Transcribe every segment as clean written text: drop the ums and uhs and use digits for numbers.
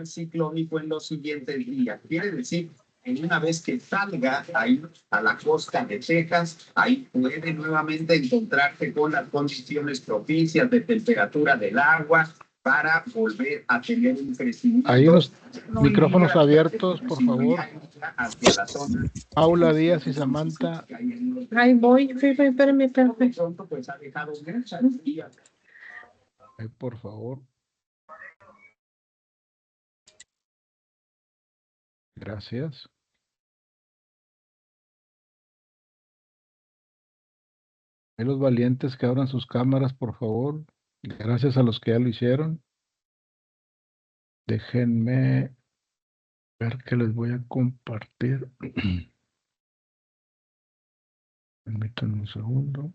ciclónico en los siguientes días. Quiere decir, en una vez que salga ahí a la costa de Texas, ahí puede nuevamente encontrarse con las condiciones propicias de temperatura del agua para volver a tener un crecimiento. Hay unos micrófonos abiertos, por favor. Hacia la zona. Paula Díaz y Samantha. Ahí voy, espérame. Pronto, pues ha dejado muchas días. Por favor. Gracias. Hay los valientes que abran sus cámaras, por favor. Gracias a los que ya lo hicieron. Déjenme ver que les voy a compartir. Permítanme un segundo.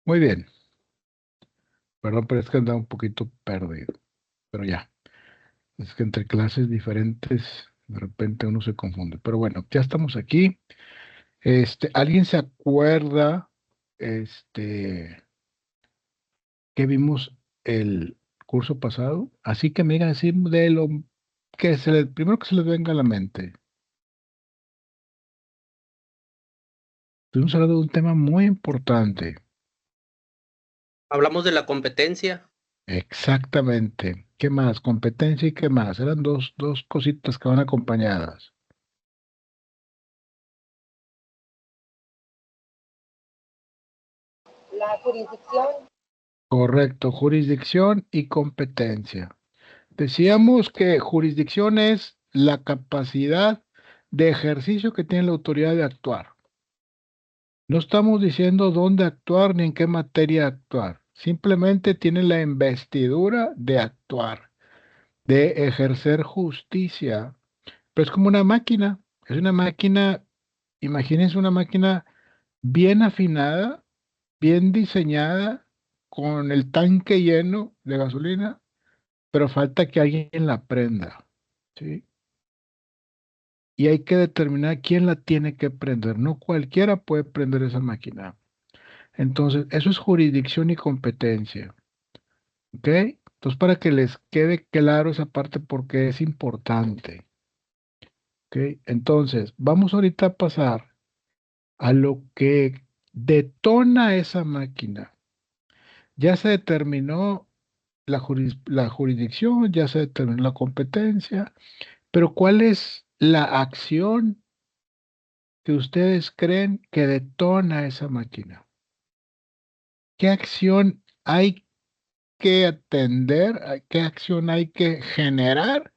Muy bien. Perdón, pero es que andaba un poquito perdido. Pero ya. Es que entre clases diferentes, de repente uno se confunde. Pero bueno, ya estamos aquí. ¿Alguien se acuerda, que vimos el curso pasado? Así que me digan así de lo que primero que se les venga a la mente. Estuvimos hablando de un tema muy importante. Hablamos de la competencia. Exactamente. ¿Qué más? Competencia y qué más. Eran dos cositas que van acompañadas. La jurisdicción. Correcto, jurisdicción y competencia. Decíamos que jurisdicción es la capacidad de ejercicio que tiene la autoridad de actuar. No estamos diciendo dónde actuar ni en qué materia actuar. Simplemente tiene la investidura de actuar, de ejercer justicia. Pero es como una máquina. Es una máquina, imagínense una máquina bien afinada, bien diseñada, con el tanque lleno de gasolina, pero falta que alguien la prenda, ¿sí? Y hay que determinar quién la tiene que prender. No cualquiera puede prender esa máquina. Entonces, eso es jurisdicción y competencia, ¿ok? Entonces, para que les quede claro esa parte porque es importante, ¿ok? Entonces, vamos ahorita a pasar a lo que detona esa máquina. Ya se determinó la jurisdicción, ya se determinó la competencia, pero ¿cuál es la acción que ustedes creen que detona esa máquina? ¿Qué acción hay que atender? ¿Qué acción hay que generar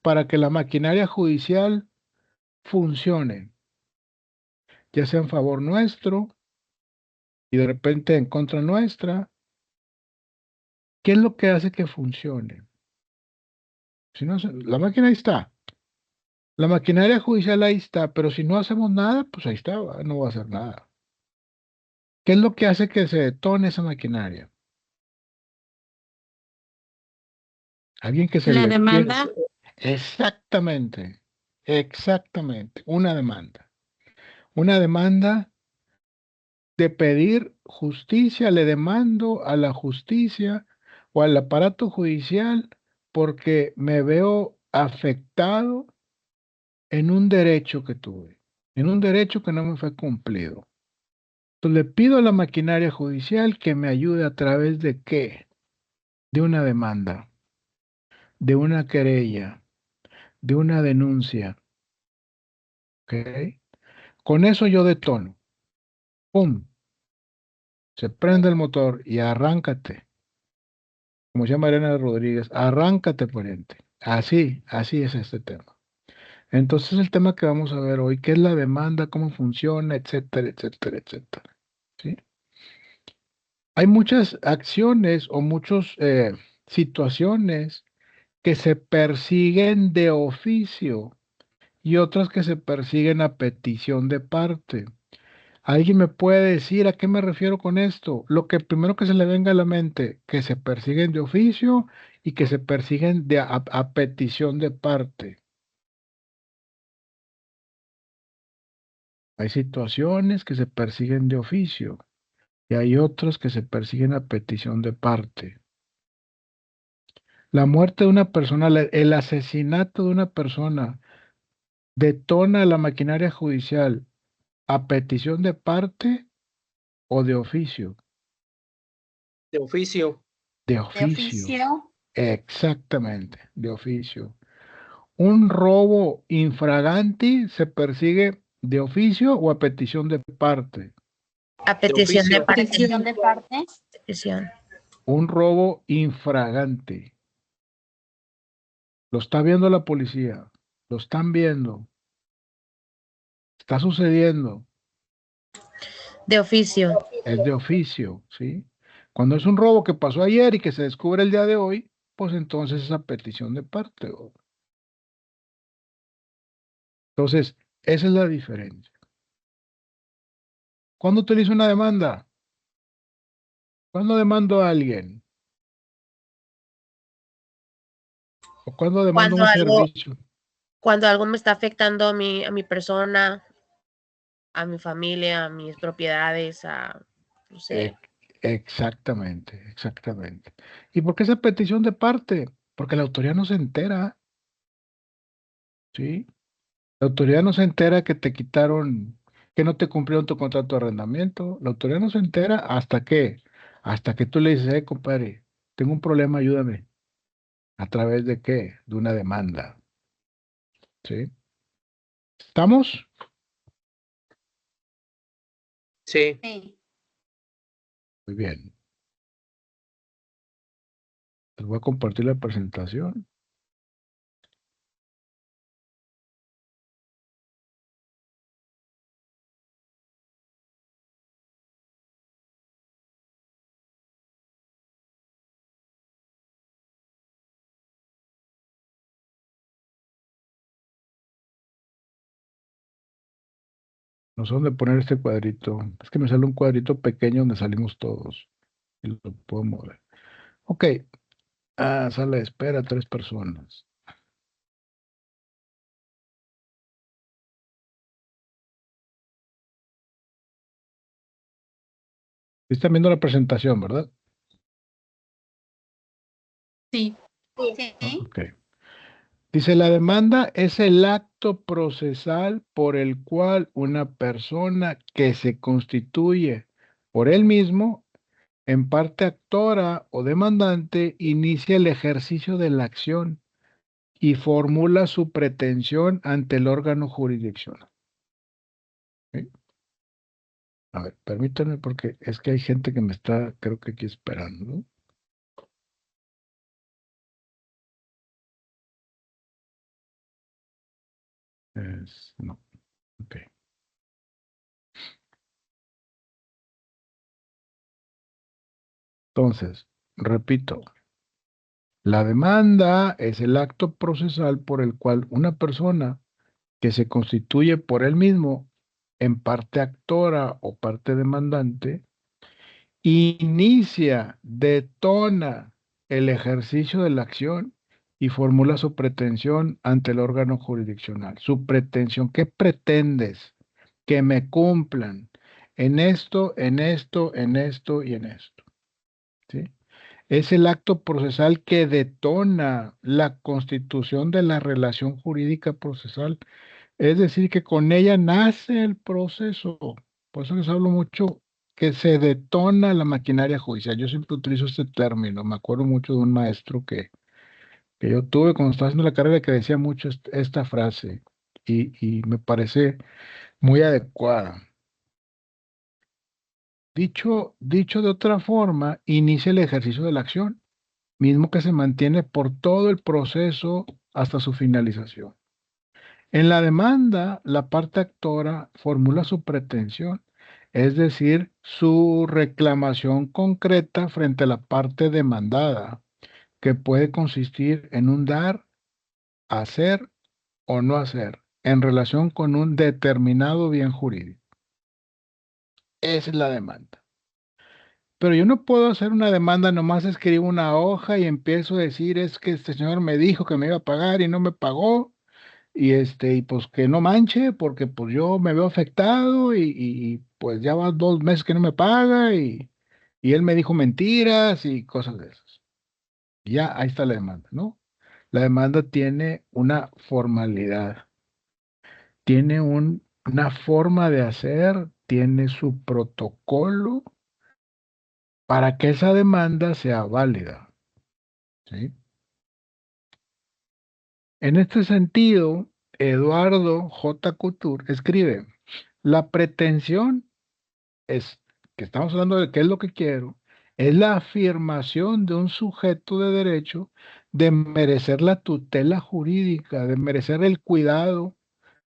para que la maquinaria judicial funcione? Ya sea en favor nuestro y de repente en contra nuestra. ¿Qué es lo que hace que funcione? Si no, la máquina ahí está. La maquinaria judicial ahí está, pero si no hacemos nada, pues ahí está, no va a hacer nada. ¿Qué es lo que hace que se detone esa maquinaria? Alguien que se La le demanda. Exactamente, exactamente, una demanda. Una demanda de pedir justicia, le demando a la justicia o al aparato judicial porque me veo afectado en un derecho que tuve, en un derecho que no me fue cumplido. Entonces le pido a la maquinaria judicial que me ayude a través de qué, de una demanda, de una querella, de una denuncia, ¿ok? Con eso yo detono, ¡pum! Se prende el motor y arráncate, como se llama Mariana Rodríguez, arráncate, pariente. Así es este tema. Entonces el tema que vamos a ver hoy, qué es la demanda, cómo funciona, etcétera, etcétera, etcétera. ¿Sí? Hay muchas acciones o muchas situaciones que se persiguen de oficio y otras que se persiguen a petición de parte. ¿Alguien me puede decir a qué me refiero con esto? Lo que primero que se le venga a la mente, que se persiguen de oficio y que se persiguen a petición de parte. Hay situaciones que se persiguen de oficio y hay otras que se persiguen a petición de parte. La muerte de una persona, el asesinato de una persona detona la maquinaria judicial a petición de parte o de oficio. De oficio. De De oficio. oficio. Exactamente, de oficio. Un robo infraganti se persigue de oficio o a petición de parte. A petición de oficio. parte. Petición de parte. Petición. Un robo infragante. Lo está viendo la policía. Lo están viendo. Está sucediendo. De oficio. Es de oficio, ¿sí? Cuando es un robo que pasó ayer y que se descubre el día de hoy, pues entonces es a petición de parte. Entonces, esa es la diferencia. ¿Cuándo utilizo una demanda? ¿Cuándo demando a alguien? ¿O cuándo demando un servicio? Cuando algo me está afectando a mi persona, a mi familia, a mis propiedades, no sé. Exactamente, exactamente. ¿Y por qué esa petición de parte? Porque la autoridad no se entera, ¿sí? La autoridad no se entera que te quitaron, que no te cumplieron tu contrato de arrendamiento. La autoridad no se entera hasta que tú le dices, compadre, tengo un problema, ayúdame. ¿A través de qué? De una demanda, ¿sí? ¿Estamos? Sí. Sí. Muy bien. Les voy a compartir la presentación. No sé dónde poner este cuadrito. Es que me sale un cuadrito pequeño donde salimos todos. Y lo puedo mover. Ok. Sala de espera, 3 personas. Están viendo la presentación, ¿verdad? Sí. Sí. Ok. Dice, la demanda es el acto procesal por el cual una persona que se constituye por él mismo, en parte actora o demandante, inicia el ejercicio de la acción y formula su pretensión ante el órgano jurisdiccional. ¿Sí? A ver, permítanme porque es que hay gente que me está, creo que aquí esperando, ¿no? No, ok. Entonces, repito, la demanda es el acto procesal por el cual una persona que se constituye por él mismo en parte actora o parte demandante, inicia, detona el ejercicio de la acción y formula su pretensión ante el órgano jurisdiccional. Su pretensión, ¿qué pretendes? Que me cumplan. en esto, en esto, en esto y en esto. ¿Sí? Es el acto procesal que detona la constitución de la relación jurídica procesal. Es decir, que con ella nace el proceso. Por eso les hablo mucho que se detona la maquinaria judicial. Yo siempre utilizo este término. Me acuerdo mucho de un maestro que yo tuve cuando estaba haciendo la carrera que decía mucho esta frase y me parece muy adecuada. Dicho de otra forma, inicia el ejercicio de la acción, mismo que se mantiene por todo el proceso hasta su finalización. En la demanda, la parte actora formula su pretensión, es decir, su reclamación concreta frente a la parte demandada, que puede consistir en un dar, hacer o no hacer en relación con un determinado bien jurídico. Esa es la demanda. Pero yo no puedo hacer una demanda, nomás escribo una hoja y empiezo a decir, es que este señor me dijo que me iba a pagar y no me pagó, y pues que no manche, porque pues yo me veo afectado pues ya va 2 meses que no me paga y él me dijo mentiras y cosas de esas. Ya, ahí está la demanda, ¿no? La demanda tiene una formalidad, tiene una forma de hacer, tiene su protocolo para que esa demanda sea válida, ¿sí? En este sentido, Eduardo J. Couture escribe, la pretensión es, que estamos hablando de qué es lo que quiero, es la afirmación de un sujeto de derecho de merecer la tutela jurídica, de merecer el cuidado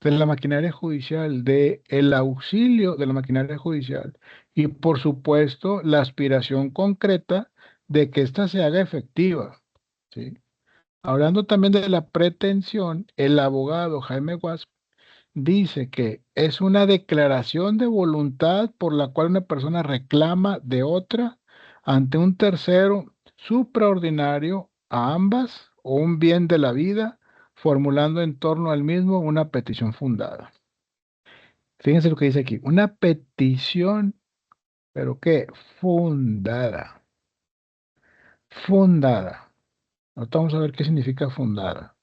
de la maquinaria judicial, de el auxilio de la maquinaria judicial y, por supuesto, la aspiración concreta de que ésta se haga efectiva, ¿sí? Hablando también de la pretensión, el abogado Jaime Guas dice que es una declaración de voluntad por la cual una persona reclama de otra ante un tercero supraordinario a ambas o un bien de la vida, formulando en torno al mismo una petición fundada. Fíjense lo que dice aquí, una petición, pero ¿qué? Fundada. Fundada. Ahorita vamos a ver qué significa fundada.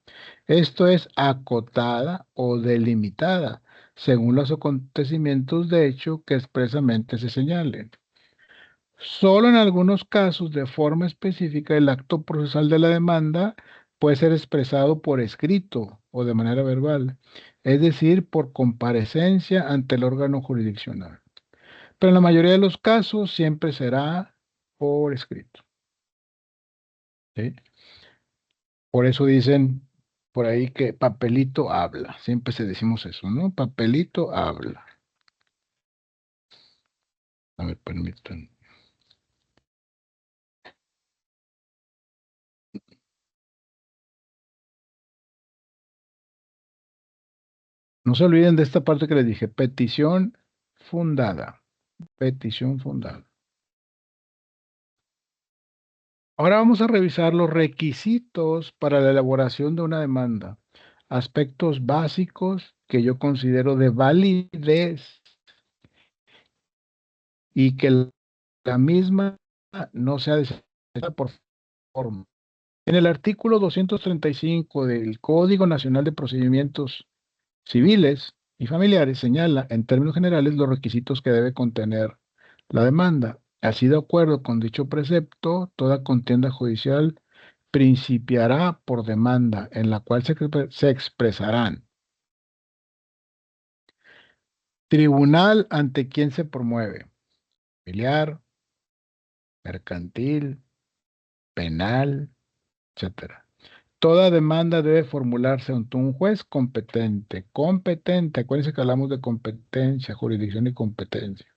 Esto es acotada o delimitada, según los acontecimientos de hecho que expresamente se señalen. Solo en algunos casos, de forma específica, el acto procesal de la demanda puede ser expresado por escrito o de manera verbal, es decir, por comparecencia ante el órgano jurisdiccional. Pero en la mayoría de los casos siempre será por escrito, ¿sí? Por eso dicen por ahí que papelito habla. Siempre se decimos eso, ¿no? Papelito habla. A ver, permítanme. No se olviden de esta parte que les dije. Petición fundada. Petición fundada. Ahora vamos a revisar los requisitos para la elaboración de una demanda. Aspectos básicos que yo considero de validez y que la misma no sea desechada por forma. En el artículo 235 del Código Nacional de Procedimientos Civiles y Familiares señala, en términos generales, los requisitos que debe contener la demanda. Así, de acuerdo con dicho precepto, toda contienda judicial principiará por demanda, en la cual se expresarán tribunal ante quien se promueve, familiar, mercantil, penal, etcétera. Toda demanda debe formularse ante un juez competente, acuérdense que hablamos de competencia, jurisdicción y competencia,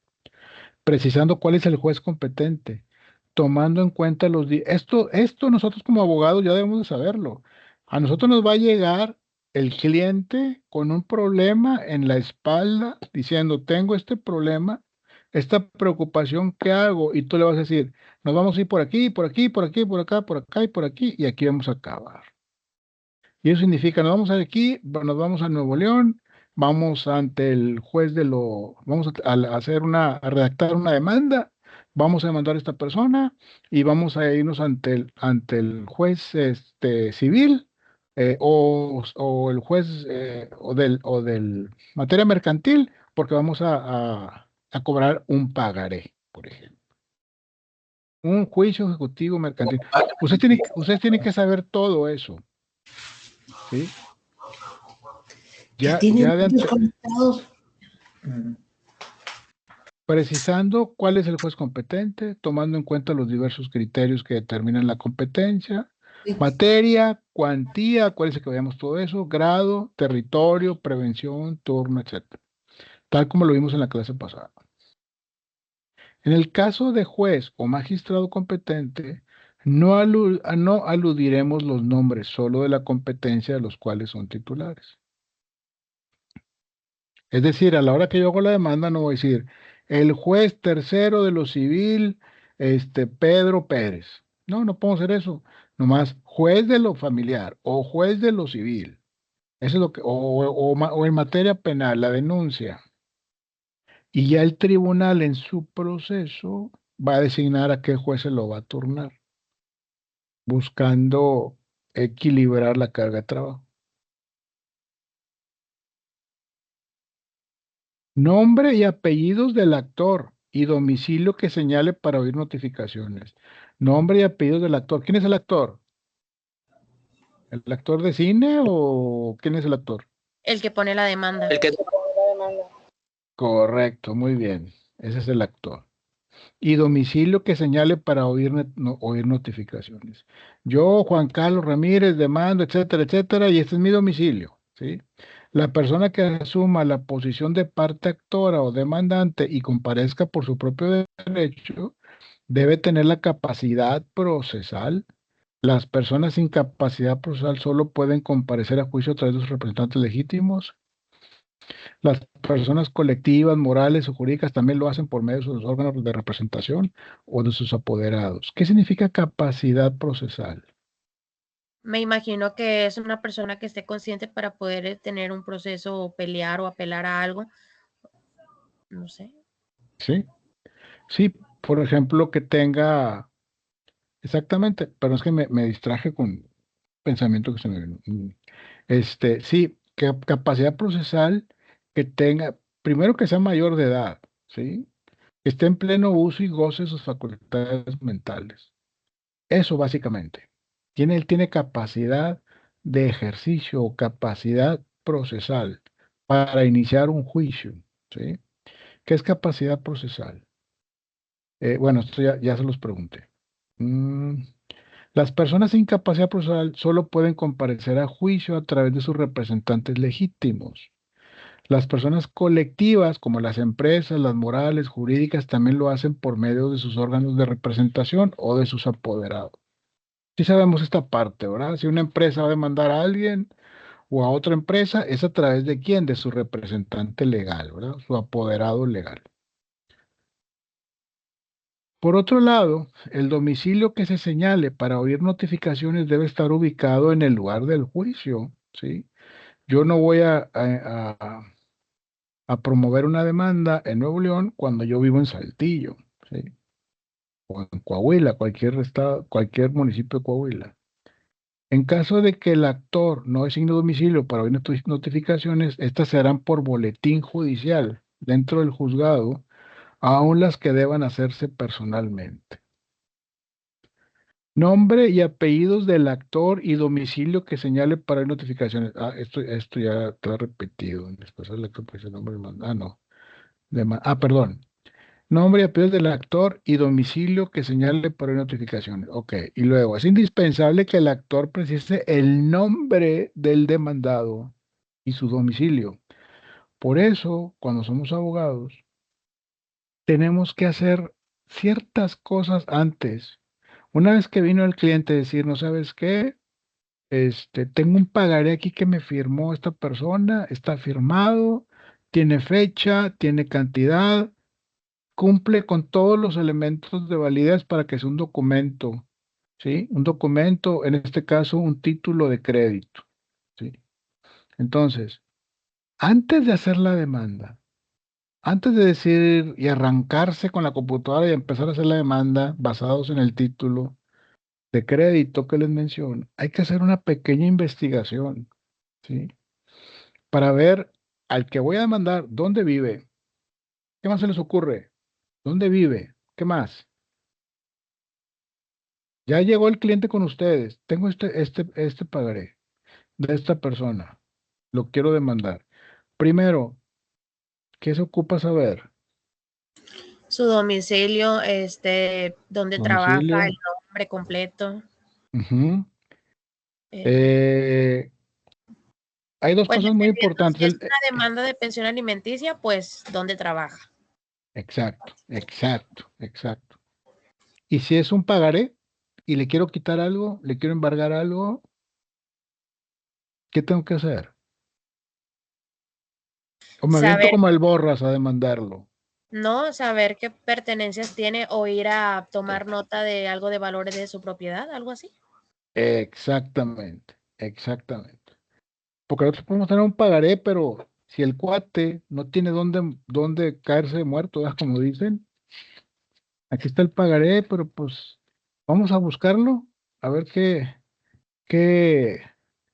precisando cuál es el juez competente, tomando en cuenta esto nosotros como abogados ya debemos de saberlo. A nosotros nos va a llegar el cliente con un problema en la espalda diciendo, tengo este problema, esta preocupación, ¿qué hago? Y tú le vas a decir, nos vamos a ir por aquí, por aquí, por aquí, por acá, por acá y por aquí, y aquí vamos a acabar. Y eso significa, nos vamos a aquí, nos vamos a Nuevo León, vamos ante el juez vamos a hacer a redactar una demanda, vamos a demandar a esta persona y vamos a irnos ante el juez civil o el juez o del materia mercantil, porque vamos a cobrar un pagaré, por ejemplo. Un juicio ejecutivo mercantil. Ustedes tienen que saber todo eso. ¿Sí? Ya precisando cuál es el juez competente, tomando en cuenta los diversos criterios que determinan la competencia, materia, cuantía, acuérdense que veamos todo eso, grado, territorio, prevención, turno, etc. Tal como lo vimos en la clase pasada. En el caso de juez o magistrado competente, no aludiremos los nombres solo de la competencia de los cuales son titulares. Es decir, a la hora que yo hago la demanda no voy a decir el juez tercero de lo civil, Pedro Pérez. No, no puedo hacer eso. Nomás juez de lo familiar o juez de lo civil. Eso es lo que, o en materia penal, la denuncia. Y ya el tribunal en su proceso va a designar a qué juez se lo va a turnar, buscando equilibrar la carga de trabajo. Nombre y apellidos del actor y domicilio que señale para oír notificaciones. Nombre y apellidos del actor. ¿Quién es el actor? ¿El actor de cine o quién es el actor? El que pone la demanda. El que Correcto, muy bien. Ese es el actor. Y domicilio que señale para oír notificaciones. Yo, Juan Carlos Ramírez, demando, etcétera, etcétera, y este es mi domicilio, ¿sí? La persona que asuma la posición de parte actora o demandante y comparezca por su propio derecho, debe tener la capacidad procesal. Las personas sin capacidad procesal solo pueden comparecer a juicio a través de sus representantes legítimos. Las personas colectivas, morales o jurídicas también lo hacen por medio de sus órganos de representación o de sus apoderados. ¿Qué significa capacidad procesal? Me imagino que es una persona que esté consciente para poder tener un proceso o pelear o apelar a algo. No sé. Sí, sí, por ejemplo, que tenga, exactamente, pero es que me distraje con pensamiento que se me vino. Sí, capacidad procesal que tenga, primero que sea mayor de edad, ¿sí? Que esté en pleno uso y goce de sus facultades mentales. Eso básicamente. Él tiene capacidad de ejercicio o capacidad procesal para iniciar un juicio, ¿sí? ¿Qué es capacidad procesal? Bueno, esto ya se los pregunté. Las personas sin capacidad procesal solo pueden comparecer a juicio a través de sus representantes legítimos. Las personas colectivas, como las empresas, las morales, jurídicas, también lo hacen por medio de sus órganos de representación o de sus apoderados. Sí sabemos esta parte, ¿verdad? Si una empresa va a demandar a alguien o a otra empresa, ¿es a través de quién? De su representante legal, ¿verdad? Su apoderado legal. Por otro lado, el domicilio que se señale para oír notificaciones debe estar ubicado en el lugar del juicio, ¿sí? Yo no voy a promover una demanda en Nuevo León cuando yo vivo en Saltillo, ¿sí? O en Coahuila, cualquier estado, cualquier municipio de Coahuila. En caso de que el actor no designe domicilio para oír notificaciones, estas se harán por boletín judicial dentro del juzgado, aun las que deban hacerse personalmente. Nombre y apellidos del actor y domicilio que señale para notificaciones. Esto ya está repetido. Después el actor pues el nombre no. Perdón. Nombre y apellidos del actor y domicilio que señale para notificaciones. Ok. Y luego, es indispensable que el actor precise el nombre del demandado y su domicilio. Por eso, cuando somos abogados, tenemos que hacer ciertas cosas antes. Una vez que vino el cliente a decir, ¿no sabes qué? Tengo un pagaré aquí que me firmó esta persona, está firmado, tiene fecha, tiene cantidad, cumple con todos los elementos de validez para que sea un documento, ¿sí? Un documento, en este caso, un título de crédito, ¿sí? Entonces, Antes de hacer la demanda, antes de decir y arrancarse con la computadora y empezar a hacer la demanda basados en el título de crédito que les menciono, hay que hacer una pequeña investigación, ¿sí? Para ver al que voy a demandar dónde vive, qué más se les ocurre, dónde vive, qué más. Ya llegó el cliente con ustedes, tengo este pagaré de esta persona, lo quiero demandar. Primero, ¿qué se ocupa saber? Su domicilio, dónde trabaja, el Domicilio. nombre completo. Ujú. eh, Hay dos pues cosas muy dependiendo importantes. si es una demanda de pensión alimenticia, pues dónde trabaja. Exacto, exacto, exacto. Y si es un pagaré y le quiero quitar algo, le quiero embargar algo, ¿qué tengo que hacer? O me aviento Saber, como el borras a demandarlo. no, saber qué pertenencias tiene o ir a tomar nota de algo de valores de su propiedad, algo así. Exactamente, exactamente. Porque nosotros podemos tener un pagaré, pero si el cuate no tiene dónde caerse de muerto, ¿verdad? Como dicen, aquí está el pagaré, pero pues vamos a buscarlo, a ver qué, qué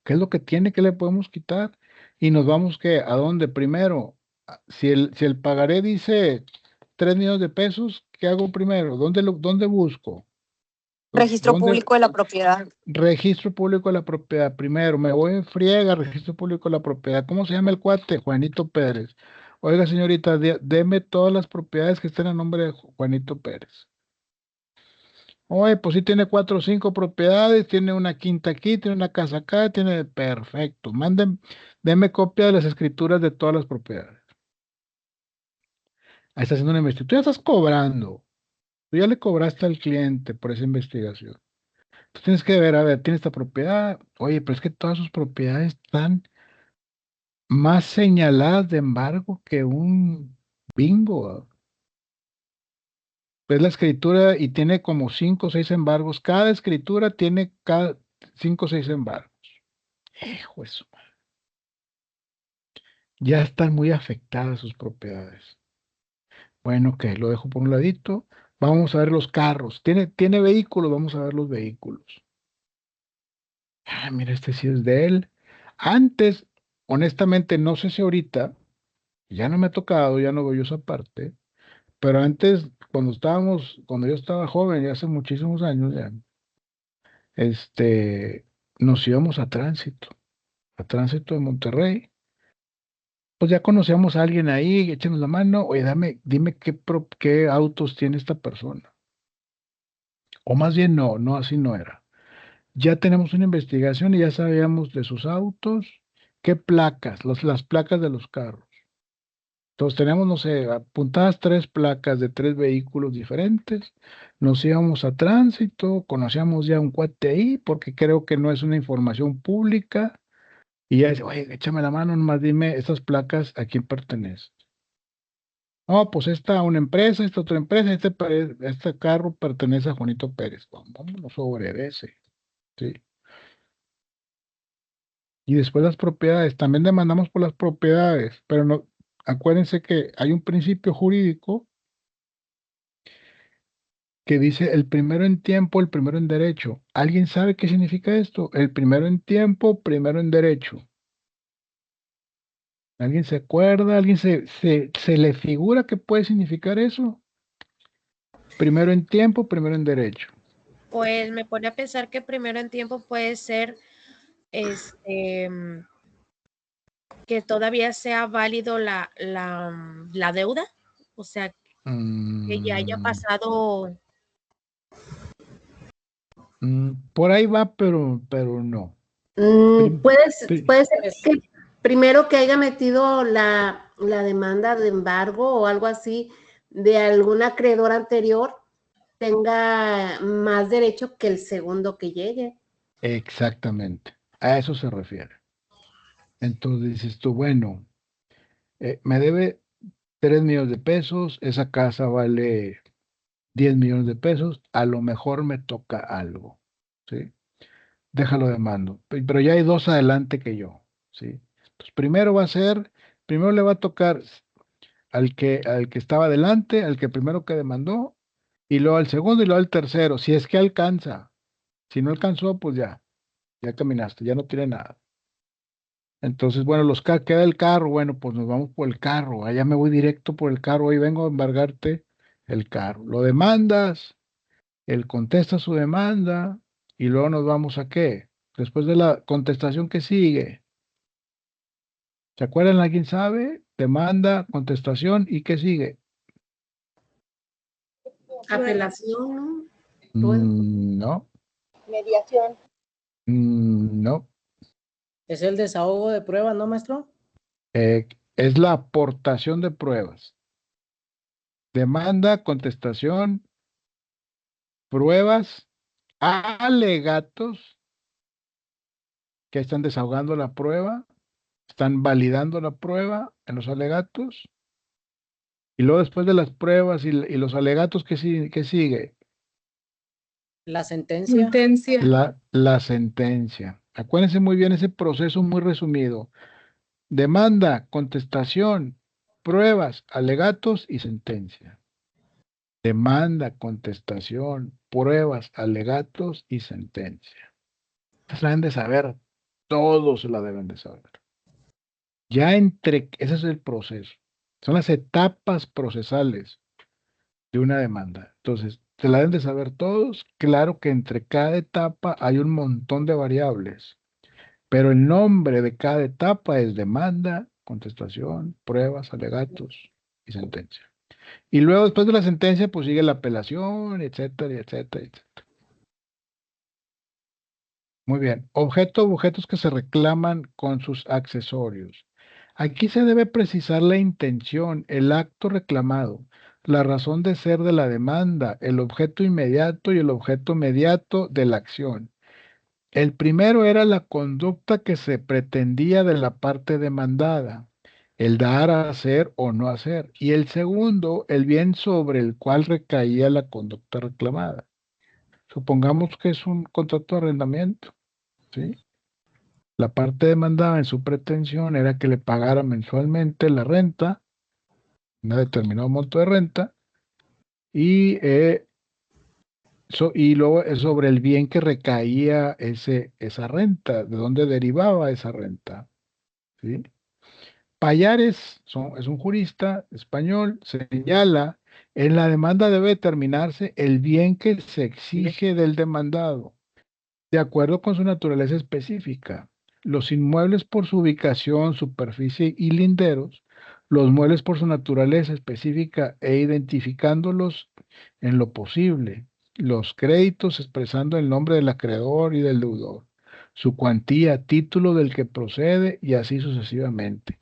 es lo que tiene, qué le podemos quitar. Y nos vamos ¿a dónde? Primero, si el pagaré dice 3 millones de pesos, ¿qué hago primero? ¿Dónde busco? Registro ¿Dónde? público de la propiedad. Registro público de la propiedad. Primero, me voy en friega, registro público de la propiedad. ¿Cómo se llama el cuate? Juanito Pérez. Oiga, señorita, deme todas las propiedades que estén a nombre de Juanito Pérez. Oye, pues sí tiene 4 o 5 propiedades, tiene una quinta aquí, tiene una casa acá, tiene perfecto. Deme copia de las escrituras de todas las propiedades. Ahí está haciendo una investigación. Tú ya estás cobrando. Tú ya le cobraste al cliente por esa investigación. Tú tienes que ver, a ver, tiene esta propiedad. Oye, pero es que todas sus propiedades están más señaladas de embargo que un bingo. Es la escritura y tiene como 5 o 6 embargos. Cada escritura tiene cada 5 o 6 embargos. Hijo de su madre. Ya están muy afectadas sus propiedades. Bueno, que lo dejo por un ladito. Vamos a ver los carros. Tiene vehículos, vamos a ver los vehículos. Ah, mira, este sí es de él. Antes, honestamente, no sé si ahorita, ya no me ha tocado, ya no veo yo esa parte. Pero antes, cuando yo estaba joven, ya hace muchísimos años ya, este, nos íbamos a tránsito de Monterrey. Pues ya conocíamos a alguien ahí, échenos la mano, oye, dime qué autos tiene esta persona. O más bien no, así no era. Ya tenemos una investigación y ya sabíamos de sus autos, qué placas, las placas de los carros. Entonces teníamos, no sé, apuntadas 3 placas de 3 vehículos diferentes. Nos íbamos a tránsito, conocíamos ya un cuate ahí, porque creo que no es una información pública. Y ya dice, oye, échame la mano, nomás dime estas placas a quién pertenecen. No, pues esta a una empresa, esta otra empresa, este carro pertenece a Juanito Pérez. Vámonos sobre ese, ¿sí? Y después las propiedades, también demandamos por las propiedades, pero no, acuérdense que hay un principio jurídico que dice el primero en tiempo, el primero en derecho. ¿Alguien sabe qué significa esto? El primero en tiempo, primero en derecho. ¿Alguien se acuerda? ¿Alguien se le figura que puede significar eso? Primero en tiempo, primero en derecho. Pues me pone a pensar que primero en tiempo puede ser que todavía sea válido la deuda, o sea, que ya haya Mm, pasado. por ahí va, pero no. Pri- Puede ser que primero que haya metido la demanda de embargo o algo así de algún acreedor anterior tenga más derecho que el segundo que llegue. Exactamente. A eso se refiere. Entonces dices tú, bueno, me debe 3 millones de pesos, esa casa vale 10 millones de pesos, a lo mejor me toca algo, ¿sí? Déjalo de mando. Pero ya hay dos adelante que yo, ¿sí? Entonces, primero va a ser Primero le va a tocar al que estaba adelante, al que primero que demandó, y luego al segundo y luego al tercero, si es que alcanza. Si no alcanzó, pues ya caminaste, ya no tiene nada. Entonces, bueno, queda el carro, bueno, pues nos vamos por el carro, allá me voy directo por el carro, ahí vengo a embargarte el carro. Lo demandas, él contesta su demanda y luego nos vamos a qué. Después de la contestación que sigue. ¿Se acuerdan? ¿Alguien sabe? Demanda, contestación y qué sigue. Apelación, ¿no? No, Mediación. no. Es el desahogo de pruebas, ¿no, maestro? Es la aportación de pruebas. Demanda, contestación, pruebas, alegatos que están desahogando la prueba, están validando la prueba en los alegatos. Y luego después de las pruebas y los alegatos, ¿qué sigue? La sentencia. Sentencia. La sentencia. Acuérdense muy bien ese proceso muy resumido. Demanda, contestación, pruebas, alegatos y sentencia. Demanda, contestación, pruebas, alegatos y sentencia. Ustedes la deben de saber. Todos la deben de saber. Ese es el proceso. Son las etapas procesales de una demanda. Entonces, se la deben de saber todos. Claro que entre cada etapa hay un montón de variables, pero el nombre de cada etapa es demanda, contestación, pruebas, alegatos y sentencia. Y luego, después de la sentencia, pues sigue la apelación, etcétera, etcétera, etcétera. Muy bien. Objetos que se reclaman con sus accesorios. Aquí se debe precisar la intención, el acto reclamado, la razón de ser de la demanda, el objeto inmediato y el objeto mediato de la acción. El primero era la conducta que se pretendía de la parte demandada, el dar, hacer o no hacer. Y el segundo, el bien sobre el cual recaía la conducta reclamada. Supongamos que es un contrato de arrendamiento, ¿sí? La parte demandada en su pretensión era que le pagara mensualmente la renta, un determinado monto de renta, y luego es sobre el bien que recaía esa renta, de dónde derivaba esa renta, ¿sí? Pallares es un jurista español, señala, en la demanda debe determinarse el bien que se exige del demandado, de acuerdo con su naturaleza específica. Los inmuebles por su ubicación, superficie y linderos, los muebles por su naturaleza específica e identificándolos en lo posible, los créditos expresando el nombre del acreedor y del deudor, su cuantía, título del que procede y así sucesivamente.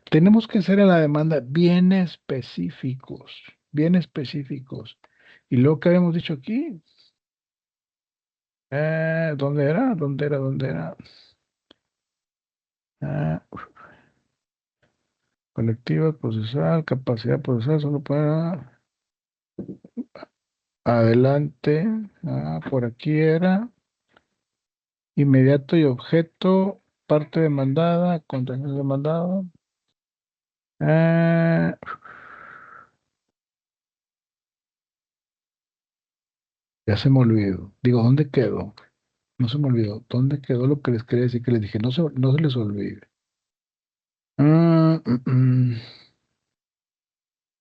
Tenemos que ser en la demanda bien específicos, bien específicos. Y lo que habíamos dicho aquí, ¿dónde era? ¿Dónde era? Colectiva, procesal, capacidad procesal, solo para adelante. Por aquí era inmediato y objeto, parte demandada, contenido demandado. Ya se me olvidó. Digo, ¿dónde quedó? No se me olvidó. ¿Dónde quedó lo que les quería decir? Que les dije, no se les olvide.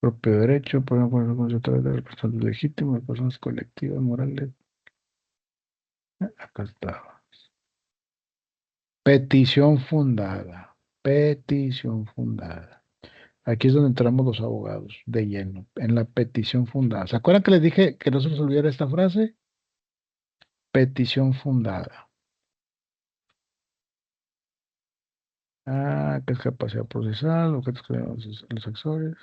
Propio derecho, por ejemplo, de representantes legítimos, de personas colectivas, morales. Acá estaba. Petición fundada. Petición fundada. Aquí es donde entramos los abogados, de lleno, en la petición fundada. ¿Se acuerdan que les dije que no se les olvidara esta frase? Petición fundada. Que es capacidad procesal, objetos que los accesorios.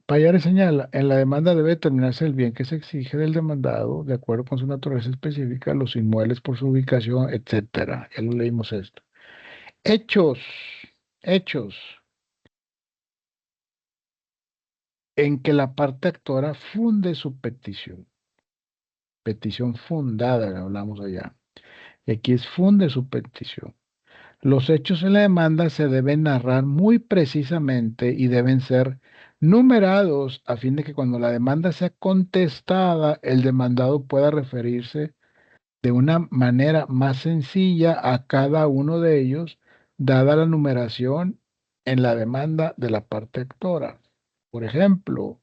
Pallares señala, en la demanda debe determinarse el bien que se exige del demandado, de acuerdo con su naturaleza específica, los inmuebles por su ubicación, etcétera. Ya lo leímos esto. Hechos. En que la parte actora funde su petición. Petición fundada, que hablamos allá. Aquí es funde su petición. Los hechos en la demanda se deben narrar muy precisamente y deben ser numerados a fin de que cuando la demanda sea contestada, el demandado pueda referirse de una manera más sencilla a cada uno de ellos, dada la numeración en la demanda de la parte actora. Por ejemplo,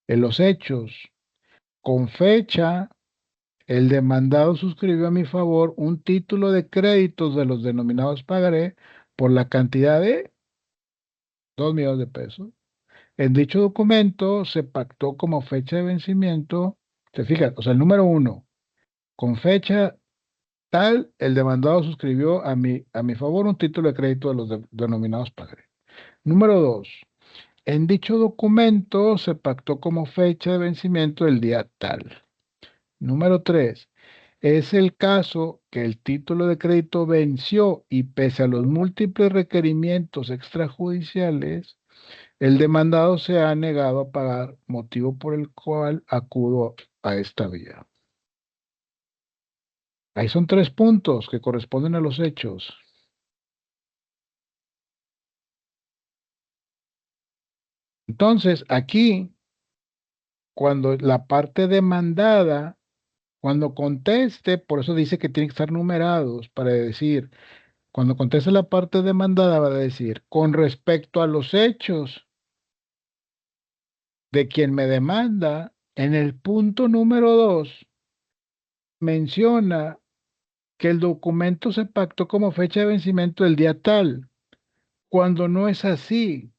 en los hechos, con fecha, el demandado suscribió a mi favor un título de créditos de los denominados pagaré por la cantidad de 2 millones de pesos. En dicho documento se pactó como fecha de vencimiento, se fija, o sea, el número 1, con fecha tal, el demandado suscribió a mi favor un título de crédito de los denominados pagaré. Número 2, en dicho documento se pactó como fecha de vencimiento el día tal. Número 3, es el caso que el título de crédito venció y pese a los múltiples requerimientos extrajudiciales, el demandado se ha negado a pagar, motivo por el cual acudo a esta vía. Ahí son 3 puntos que corresponden a los hechos. Entonces, aquí, cuando la parte demandada, cuando conteste, por eso dice que tienen que estar numerados para decir, cuando conteste la parte demandada va a decir, con respecto a los hechos de quien me demanda, en el punto número 2, menciona que el documento se pactó como fecha de vencimiento el día tal, cuando no es así.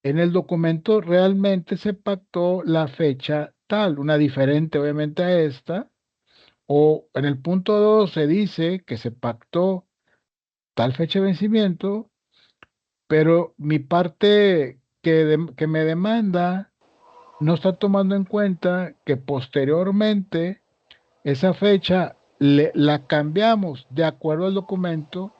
En el documento realmente se pactó la fecha tal, una diferente obviamente a esta, o en el punto 2 se dice que se pactó tal fecha de vencimiento, pero mi parte que me demanda no está tomando en cuenta que posteriormente esa fecha la cambiamos de acuerdo al documento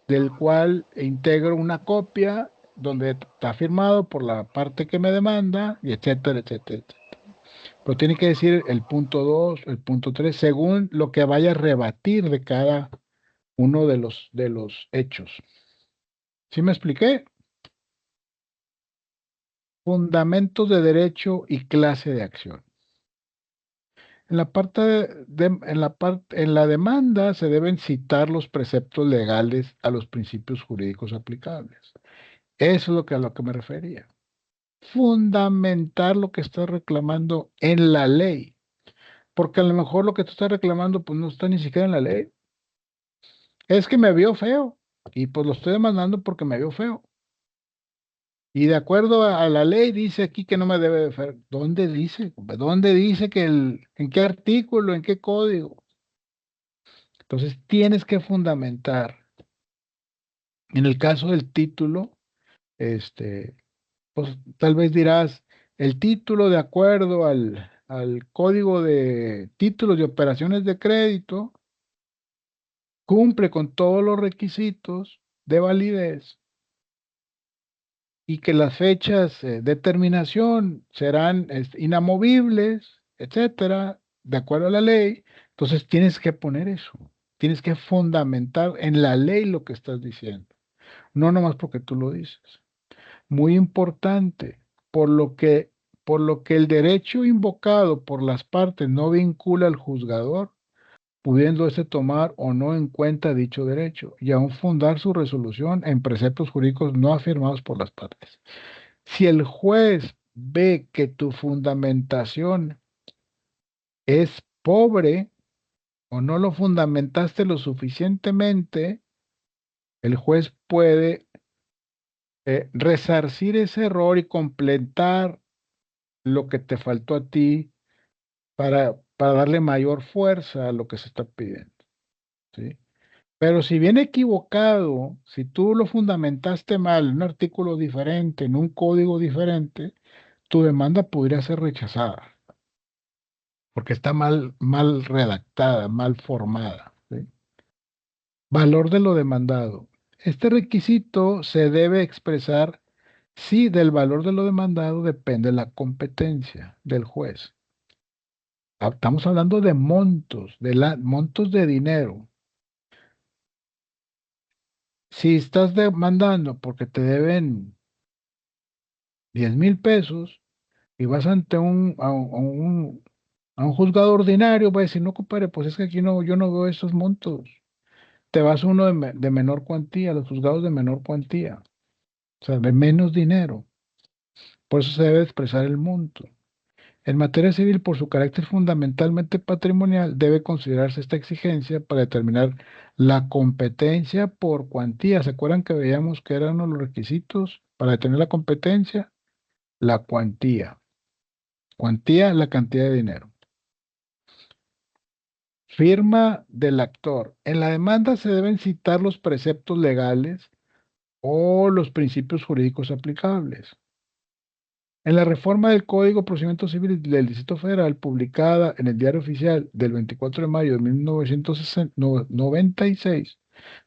del cual integro una copia donde está firmado por la parte que me demanda, y etcétera, etcétera, etcétera. Pero tiene que decir el punto 2, el punto 3, según lo que vaya a rebatir de cada uno de los hechos. ¿Sí me expliqué? Fundamentos de derecho y clase de acción. En la en la demanda se deben citar los preceptos legales a los principios jurídicos aplicables. Eso es a lo que me refería. Fundamentar lo que estás reclamando en la ley. Porque a lo mejor lo que tú estás reclamando pues no está ni siquiera en la ley. Es que me vio feo y pues lo estoy demandando porque me vio feo. Y de acuerdo a la ley dice aquí que no me debe de fer. ¿Dónde dice? ¿Dónde dice en qué artículo, en qué código? Entonces tienes que fundamentar. En el caso del título, pues tal vez dirás, el título de acuerdo al Código de Títulos de Operaciones de Crédito cumple con todos los requisitos de validez y que las fechas de terminación serán inamovibles, etcétera, de acuerdo a la ley. Entonces tienes que poner eso, tienes que fundamentar en la ley lo que estás diciendo, no nomás porque tú lo dices. Muy importante, por lo que, por lo que el derecho invocado por las partes no vincula al juzgador, pudiendo éste tomar o no en cuenta dicho derecho y aún fundar su resolución en preceptos jurídicos no afirmados por las partes. Si el juez ve que tu fundamentación es pobre o no lo fundamentaste lo suficientemente, el juez puede resarcir ese error y completar lo que te faltó a ti para darle mayor fuerza a lo que se está pidiendo, ¿sí? Pero si viene equivocado, si tú lo fundamentaste mal en un artículo diferente, en un código diferente, tu demanda podría ser rechazada, porque está mal redactada, mal formada, ¿sí? Valor de lo demandado. Este requisito se debe expresar si del valor de lo demandado depende la competencia del juez. Estamos hablando de montos, montos de dinero. Si estás demandando porque te deben 10,000 pesos y vas ante a un juzgado ordinario, va a decir, no, compadre, pues es que aquí no, yo no veo esos montos. Te vas a uno de menor cuantía, los juzgados de menor cuantía, o sea, de menos dinero. Por eso se debe expresar el monto. En materia civil, por su carácter fundamentalmente patrimonial, debe considerarse esta exigencia para determinar la competencia por cuantía. ¿Se acuerdan que veíamos que eran uno de los requisitos para determinar la competencia? La cuantía. Cuantía, la cantidad de dinero. Firma del actor. En la demanda se deben citar los preceptos legales o los principios jurídicos aplicables. En la reforma del Código de Procedimiento Civil del Distrito Federal, publicada en el Diario Oficial del 24 de mayo de 1996,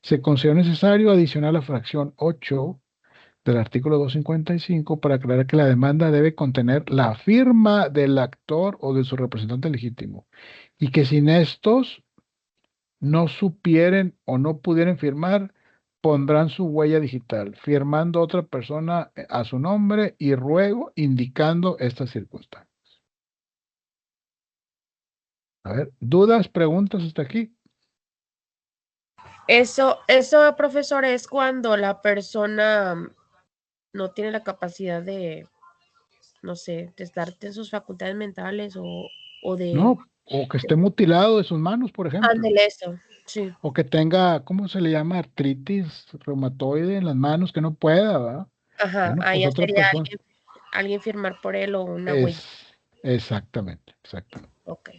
se consideró necesario adicionar la fracción 8 del artículo 255 para aclarar que la demanda debe contener la firma del actor o de su representante legítimo y que sin estos no supieren o no pudieran firmar, pondrán su huella digital, firmando otra persona a su nombre y ruego indicando estas circunstancias. A ver, ¿dudas, preguntas hasta aquí? Eso, profesor, es cuando la persona no tiene la capacidad de, no sé, de estar en sus facultades mentales o de... No, o que esté mutilado de sus manos, por ejemplo. Ándele eso, sí. O que tenga, ¿cómo se le llama? Artritis reumatoide en las manos, que no pueda, ¿verdad? Ajá, Bueno, ahí pues ya otra sería persona. alguien firmar por él o una huella. Exactamente, exactamente. Ok.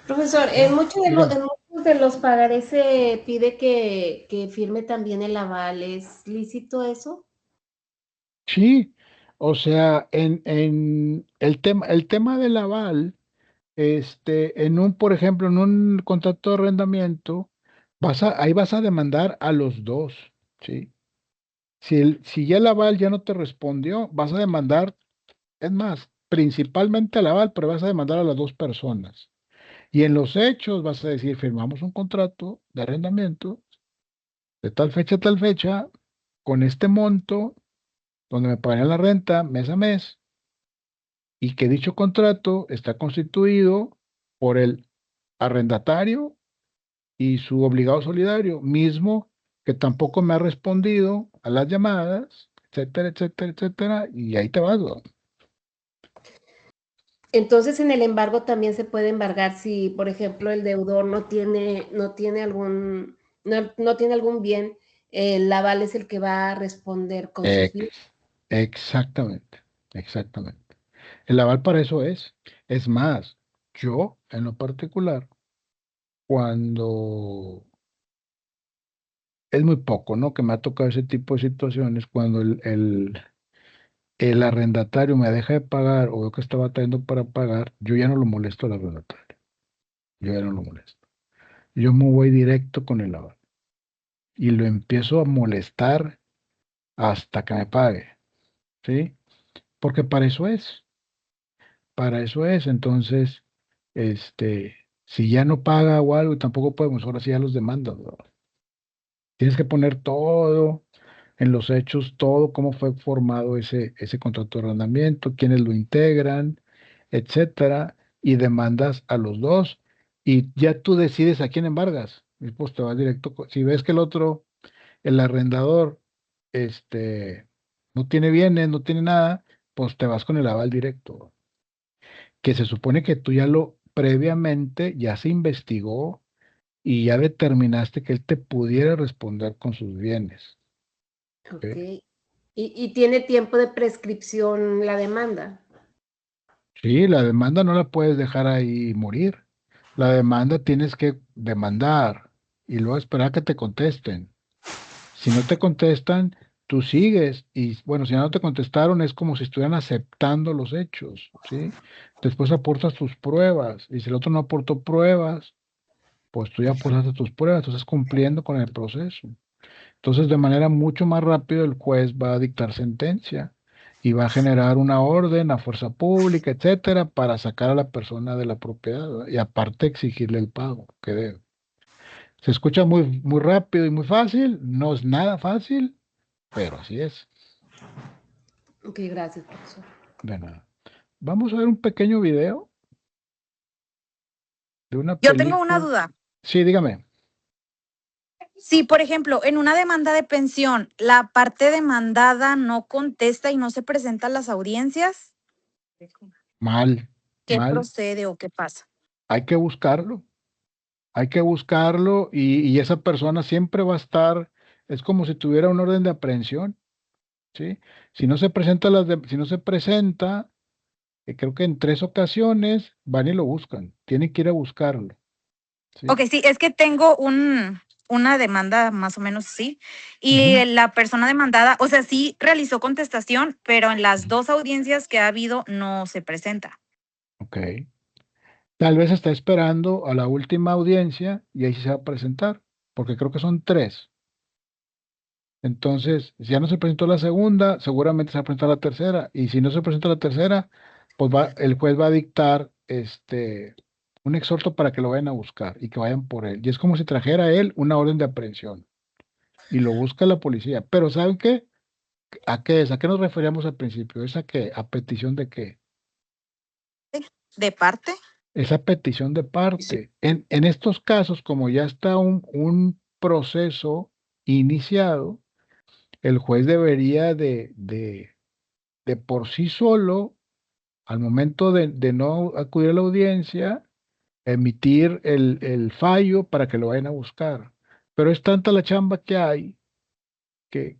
Profesor, Dígame. en muchos de los pagarés se pide que firme también el aval. ¿Es lícito eso? Sí, o sea, en el tema del aval, por ejemplo, en un contrato de arrendamiento, ahí vas a demandar a los dos, ¿sí? Si ya el aval ya no te respondió, vas a demandar, es más, principalmente al aval, pero vas a demandar a las dos personas. Y en los hechos vas a decir, firmamos un contrato de arrendamiento de tal fecha a tal fecha, con este monto, donde me pagarían la renta mes a mes, y que dicho contrato está constituido por el arrendatario y su obligado solidario, mismo que tampoco me ha respondido a las llamadas, etcétera, etcétera, etcétera, y ahí te vas, ¿no? Entonces, en el embargo también se puede embargar si, por ejemplo, el deudor no tiene algún bien, el aval es el que va a responder con sus bienes. Exactamente, exactamente. El aval para eso es. Es más, yo en lo particular, cuando es muy poco, ¿no? Que me ha tocado ese tipo de situaciones, cuando el arrendatario me deja de pagar o veo que está batallando para pagar, yo ya no lo molesto al arrendatario. Yo ya no lo molesto. Yo me voy directo con el aval y lo empiezo a molestar hasta que me pague, ¿sí? Porque para eso es. Para eso es. Entonces, si ya no paga o algo, tampoco podemos, ahora sí ya los demandas, ¿no? Tienes que poner todo en los hechos, todo cómo fue formado ese contrato de arrendamiento, quiénes lo integran, etcétera, y demandas a los dos, y ya tú decides a quién embargas. Y pues te vas directo. Si ves que el arrendador, no tiene bienes, no tiene nada, pues te vas con el aval directo, que se supone que tú ya previamente ya se investigó y ya determinaste que él te pudiera responder con sus bienes. ¿Ok? Ok. Y tiene tiempo de prescripción la demanda. Sí, la demanda no la puedes dejar ahí morir. La demanda tienes que demandar y luego esperar que te contesten. Si no te contestan, tú sigues y bueno, si no te contestaron es como si estuvieran aceptando los hechos, ¿sí? Después aportas tus pruebas y si el otro no aportó pruebas, pues tú ya aportaste tus pruebas, tú estás cumpliendo con el proceso. Entonces, de manera mucho más rápida, el juez va a dictar sentencia y va a generar una orden a fuerza pública, etcétera, para sacar a la persona de la propiedad, ¿verdad? Y aparte exigirle el pago que debe. Se escucha muy rápido y muy fácil, no es nada fácil, pero así es. Ok, gracias, profesor. De nada. Vamos a ver un pequeño video de una Yo tengo una película. duda. Sí, dígame. Si, por ejemplo, en una demanda de pensión, la parte demandada no contesta y no se presenta a las audiencias, Mal, ¿qué mal. procede o qué pasa? Hay que buscarlo. Hay que buscarlo y esa persona siempre va a estar, es como si tuviera un orden de aprehensión, ¿sí? Si no se presenta, si no se presenta, creo que en 3 ocasiones van y lo buscan. Tienen que ir a buscarlo, ¿sí? Ok, sí, es que tengo una demanda más o menos sí, y Ujú. la persona demandada, o sea, sí realizó contestación, pero en las 2 audiencias que ha habido no se presenta. Ok. Tal vez está esperando a la última audiencia y ahí sí se va a presentar, porque creo que son 3. Entonces, si ya no se presentó la segunda, seguramente se va a presentar la tercera. Y si no se presenta la tercera, pues el juez va a dictar un exhorto para que lo vayan a buscar y que vayan por él. Y es como si trajera a él una orden de aprehensión y lo busca la policía. Pero ¿saben qué? ¿A qué es? ¿A qué nos referíamos al principio? ¿Es a qué? ¿A petición de qué? ¿De parte? Esa petición de parte. En estos casos, como ya está un proceso iniciado, el juez debería de por sí solo, al momento de no acudir a la audiencia, emitir el fallo para que lo vayan a buscar. Pero es tanta la chamba que hay que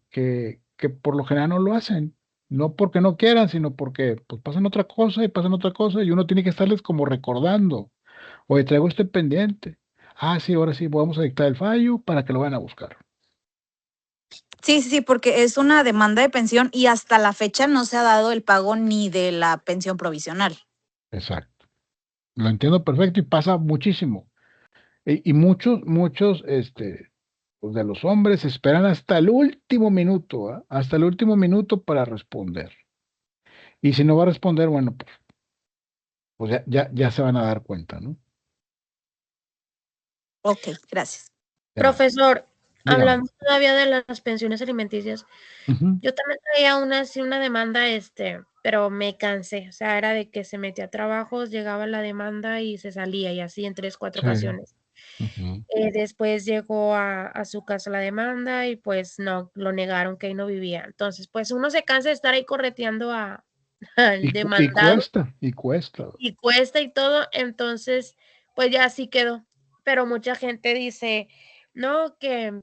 por lo general no lo hacen. No porque no quieran, sino porque pues, pasan otra cosa y pasan otra cosa y uno tiene que estarles como recordando. Oye, traigo este pendiente. Ah, sí, ahora sí, vamos a dictar el fallo para que lo vayan a buscar. Sí, porque es una demanda de pensión y hasta la fecha no se ha dado el pago ni de la pensión provisional. Exacto. Lo entiendo perfecto y pasa muchísimo. Y muchos, pues, de los hombres esperan hasta el último minuto, ¿ah? Hasta el último minuto para responder. Y si no va a responder, bueno, pues ya se van a dar cuenta, ¿no? Ok, gracias. De nada. Profesor, Dígame. hablando todavía de las pensiones alimenticias, Ujú. yo también traía una demanda, pero me cansé. O sea, era de que se metía a trabajos, llegaba la demanda y se salía, y así en 3, 4 Sí. ocasiones. Ujú. Después llegó a su casa la demanda y pues no, lo negaron que ahí no vivía. Entonces, pues uno se cansa de estar ahí correteando al Y demandado cuesta. y cuesta y todo. Entonces, pues ya así quedó. Pero mucha gente dice, no, que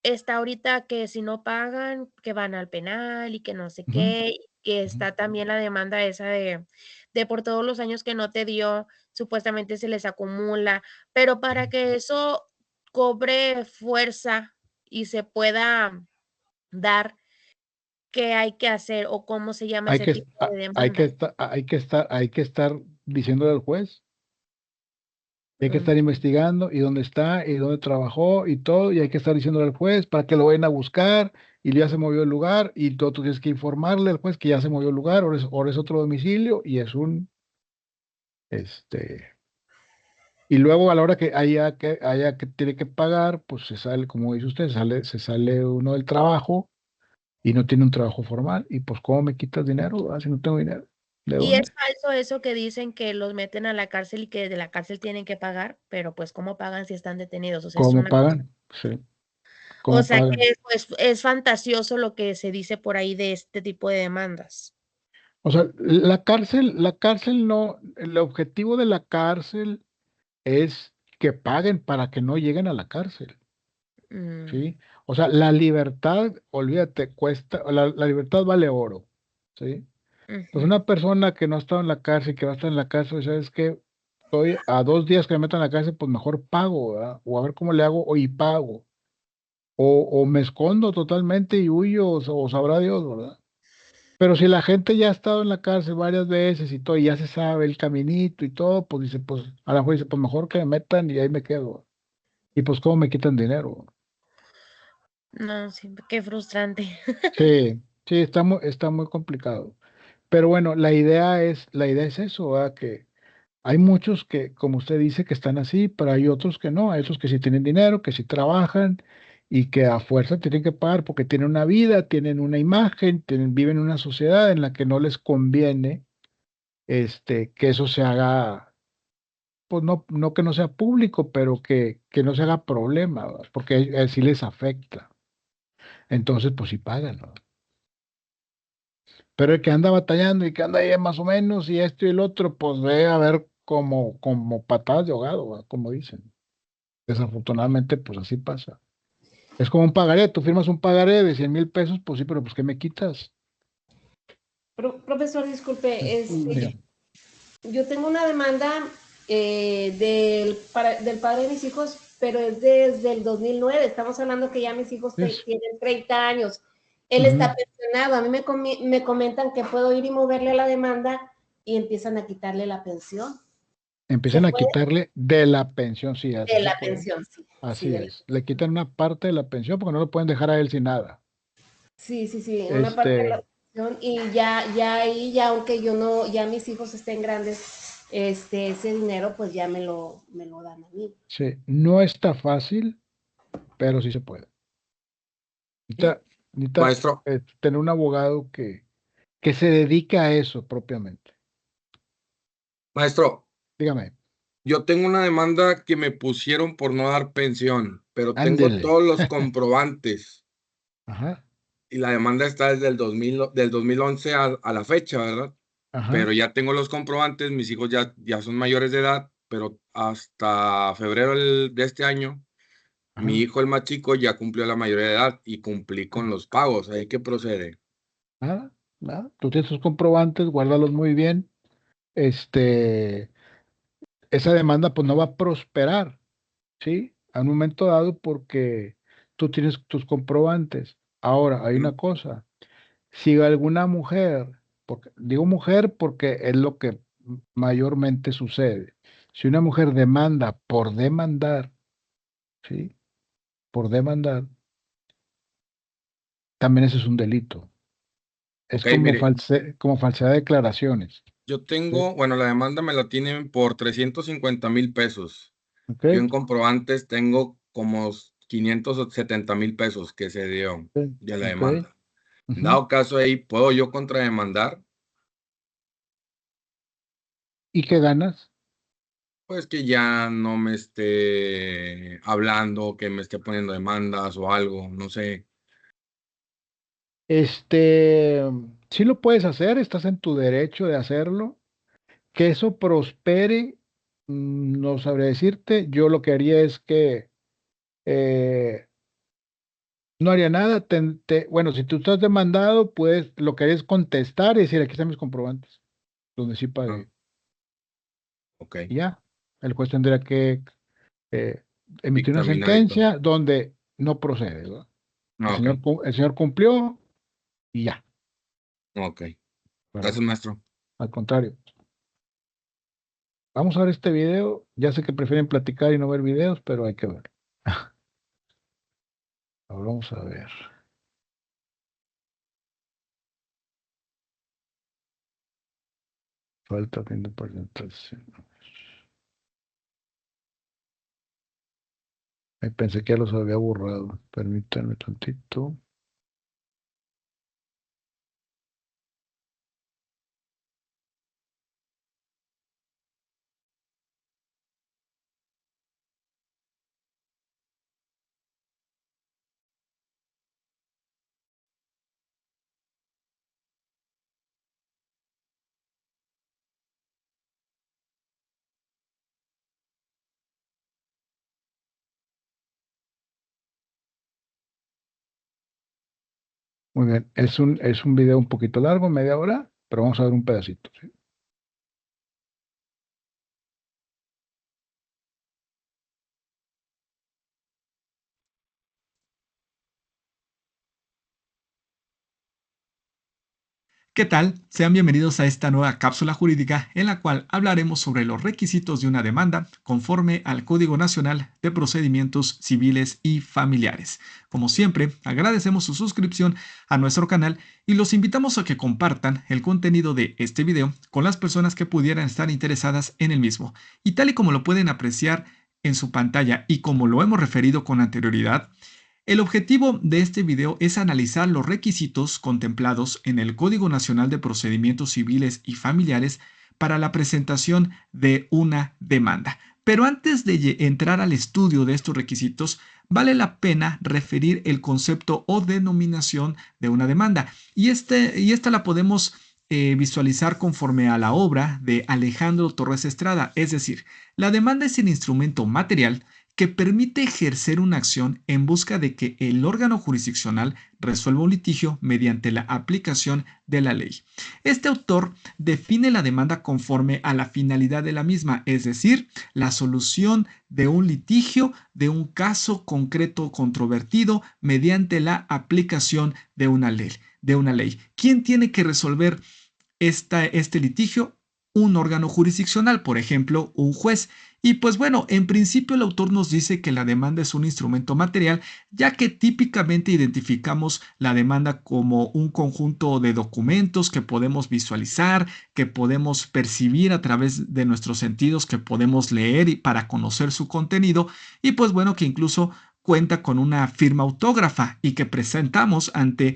está ahorita que si no pagan, que van al penal y que no sé Ujú. qué, y que Ujú. está también la demanda esa de por todos los años que no te dio, supuestamente se les acumula, pero para que eso cobre fuerza y se pueda dar, ¿qué hay que hacer o cómo se llama Hay ese que, tipo de hay que demanda? estar, hay que estar diciéndole al juez. Hay que Mm, estar investigando y dónde está y dónde trabajó y todo, y hay que estar diciéndole al juez para que lo vayan a buscar y ya se movió el lugar y tú tienes que informarle al juez que ya se movió el lugar, ahora es otro domicilio y es este, y luego a la hora que haya que tiene que pagar, pues se sale, como dice usted, se sale uno del trabajo y no tiene un trabajo formal y pues ¿cómo me quitas dinero? Si no tengo dinero, ¿de y es dónde? falso eso que dicen que los meten a la cárcel y que desde la cárcel tienen que pagar, pero pues ¿cómo pagan si están detenidos? O sea, es ¿Cómo una cosa. pagan? Sí, O ¿cómo sea pagan? que pues es fantasioso lo que se dice por ahí de este tipo de demandas. O sea, la cárcel no, el objetivo de la cárcel es que paguen para que no lleguen a la cárcel, Mm, ¿sí? O sea, la libertad, olvídate, cuesta, la libertad vale oro, ¿sí? Pues ujú. una persona que no ha estado en la cárcel, que va a estar en la cárcel, ¿sabes qué? Estoy a 2 días que me metan en la cárcel, pues mejor pago, ¿verdad? O a ver cómo le hago, y pago. O me escondo totalmente y huyo, o sabrá Dios, ¿verdad? Pero si la gente ya ha estado en la cárcel varias veces y todo, y ya se sabe el caminito y todo, pues dice, pues a la juez dice, pues mejor que me metan y ahí me quedo. Y pues cómo me quitan dinero. No, sí, qué frustrante. Sí, sí, está muy complicado. Pero bueno, la idea es eso, ¿verdad? Que Hay muchos que, como usted dice, que están así, pero hay otros que no. Hay otros que sí tienen dinero, que sí trabajan y que a fuerza tienen que pagar porque tienen una vida, tienen una imagen, viven en una sociedad en la que no les conviene que eso se haga, pues no que no sea público, pero que no se haga problema, ¿verdad? Porque así les afecta. Entonces, pues sí pagan, ¿no? Pero el que anda batallando y que anda ahí más o menos y esto y el otro, pues ve a ver como patadas de ahogado, ¿verdad? Como dicen. Desafortunadamente, pues así pasa. Es como un pagaré, tú firmas un pagaré de 100,000 pesos, pues sí, pero pues ¿qué me quitas? Profesor, disculpe, Dígame. yo tengo una demanda del padre de mis hijos, pero es desde el 2009. Estamos hablando que ya mis hijos Es- tienen 30 años. Él Ujú. está pensionado. A mí me comentan que puedo ir y moverle la demanda y empiezan a quitarle la pensión. ¿Se Empiezan a puede? quitarle de la pensión, sí, así De se la puede. pensión, sí. Sí, Así es. Le quitan una parte de la pensión porque no lo pueden dejar a él sin nada. sí, una parte de la Este, pensión. Y ya ahí, ya aunque yo no, ya mis hijos estén grandes, ese dinero pues ya me lo dan a mí. sí, no está fácil, pero sí se puede. Necesita Maestro, tener un abogado que se dedica a eso propiamente. maestro, Dígame, yo tengo una demanda que me pusieron por no dar pensión, pero tengo ándele. todos los comprobantes Ajá, y la demanda está desde el 2000, del 2011 a la fecha, ¿verdad? Pero ajá, ya tengo los comprobantes, mis hijos ya son mayores de edad, pero hasta febrero de este año, mi ajá. hijo, el más chico, ya cumplió la mayoría de edad y cumplí con los pagos. ¿Ahí qué procede? Nada, nada. Tú tienes tus comprobantes, guárdalos muy bien. Este, esa demanda pues no va a prosperar, ¿sí? A un momento dado porque tú tienes tus comprobantes. Ahora, hay una ¿Mm? cosa. Si alguna mujer, digo mujer porque es lo que mayormente sucede. Si una mujer demanda por demandar, ¿sí? Por demandar, también ese es un delito. Es Ok, como, mire, como falsedad de declaraciones. yo ¿Sí? tengo, bueno, la demanda me la tienen por 350,000 pesos. ¿Ok? Yo en comprobantes tengo como 570,000 pesos que se dio Ok. de la Ok. demanda. En Ujú. dado caso ahí, ¿puedo yo contrademandar? ¿Y qué ganas? Pues que ya no me esté hablando, que me esté poniendo demandas o algo, no sé. Este, sí lo puedes hacer, estás en tu derecho de hacerlo. Que eso prospere, no sabré decirte. Yo lo que haría es que eh, no haría nada. Bueno, si tú estás demandado, pues lo que haría es contestar y decir, aquí están mis comprobantes, donde sí Ah, pagué. ok. Y ya, el juez tendría que eh, emitir una Dictaminar y todo. sentencia donde no procede, ¿verdad? El Ah, ok, señor, el señor cumplió y ya, ok. ¿verdad? Gracias, maestro. Al contrario. Vamos a ver este video. Ya sé que prefieren platicar y no ver videos, pero hay que ver. Ahora vamos a ver. Falta fin de presentación. Pensé que ya los había borrado. Permítanme tantito. Muy bien. Es un video un poquito largo, media hora, pero vamos a ver un pedacito. ¿Sí? ¿Qué tal? Sean bienvenidos a esta nueva cápsula jurídica en la cual hablaremos sobre los requisitos de una demanda conforme al Código Nacional de Procedimientos Civiles y Familiares. Como siempre, agradecemos su suscripción a nuestro canal y los invitamos a que compartan el contenido de este video con las personas que pudieran estar interesadas en el mismo. Y tal y como lo pueden apreciar en su pantalla y como lo hemos referido con anterioridad, el objetivo de este video es analizar los requisitos contemplados en el Código Nacional de Procedimientos Civiles y Familiares para la presentación de una demanda. Pero antes de entrar al estudio de estos requisitos, vale la pena referir el concepto o denominación de una demanda. Y esta la podemos visualizar conforme a la obra de Alejandro Torres Estrada. Es decir, la demanda es el instrumento material que permite ejercer una acción en busca de que el órgano jurisdiccional resuelva un litigio mediante la aplicación de la ley. Este autor define la demanda conforme a la finalidad de la misma, es decir, la solución de un litigio, de un caso concreto controvertido mediante la aplicación de una ley. ¿Quién tiene que resolver este litigio? Un órgano jurisdiccional, por ejemplo, un juez. Y pues bueno, en principio el autor nos dice que la demanda es un instrumento material, ya que típicamente identificamos la demanda como un conjunto de documentos que podemos visualizar, que podemos percibir a través de nuestros sentidos, que podemos leer para conocer su contenido y pues bueno, que incluso cuenta con una firma autógrafa y que presentamos ante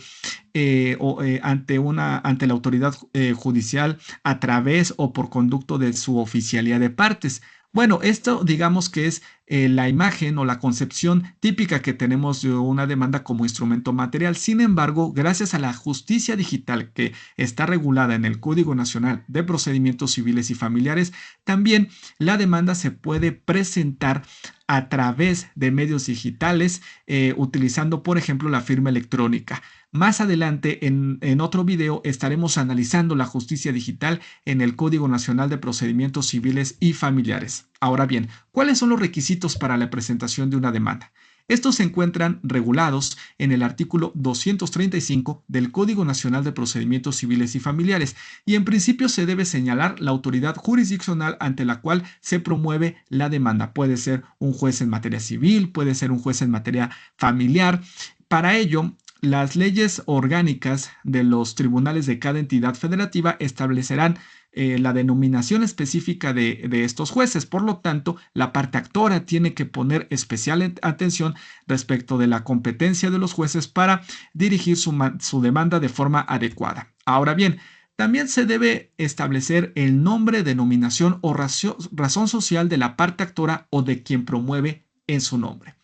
la autoridad judicial a través o por conducto de su oficialía de partes. Bueno, esto digamos que es la imagen o la concepción típica que tenemos de una demanda como instrumento material. Sin embargo, gracias a la justicia digital que está regulada en el Código Nacional de Procedimientos Civiles y Familiares, también la demanda se puede presentar a través de medios digitales utilizando, por ejemplo, la firma electrónica. Más adelante, en otro video, estaremos analizando la justicia digital en el Código Nacional de Procedimientos Civiles y Familiares. Ahora bien, ¿cuáles son los requisitos para la presentación de una demanda? Estos se encuentran regulados en el artículo 235 del Código Nacional de Procedimientos Civiles y Familiares y en principio se debe señalar la autoridad jurisdiccional ante la cual se promueve la demanda. Puede ser un juez en materia civil, puede ser un juez en materia familiar. Para ello, las leyes orgánicas de los tribunales de cada entidad federativa establecerán la denominación específica de estos jueces. Por lo tanto, la parte actora tiene que poner especial atención respecto de la competencia de los jueces para dirigir su demanda de forma adecuada. Ahora bien, también se debe establecer el nombre, denominación o razón social de la parte actora o de quien promueve en su nombre.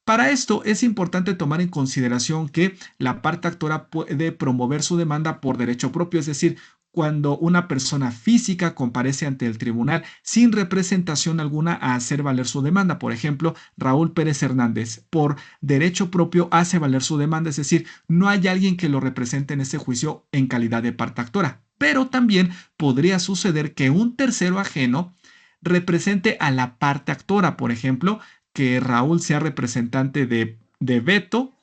Para esto es importante tomar en consideración que la parte actora puede promover su demanda por derecho propio, es decir, cuando una persona física comparece ante el tribunal sin representación alguna a hacer valer su demanda. Por ejemplo, Raúl Pérez Hernández, por derecho propio, hace valer su demanda, es decir, no hay alguien que lo represente en este juicio en calidad de parte actora. Pero también podría suceder que un tercero ajeno represente a la parte actora, por ejemplo, que Raúl sea representante de Beto,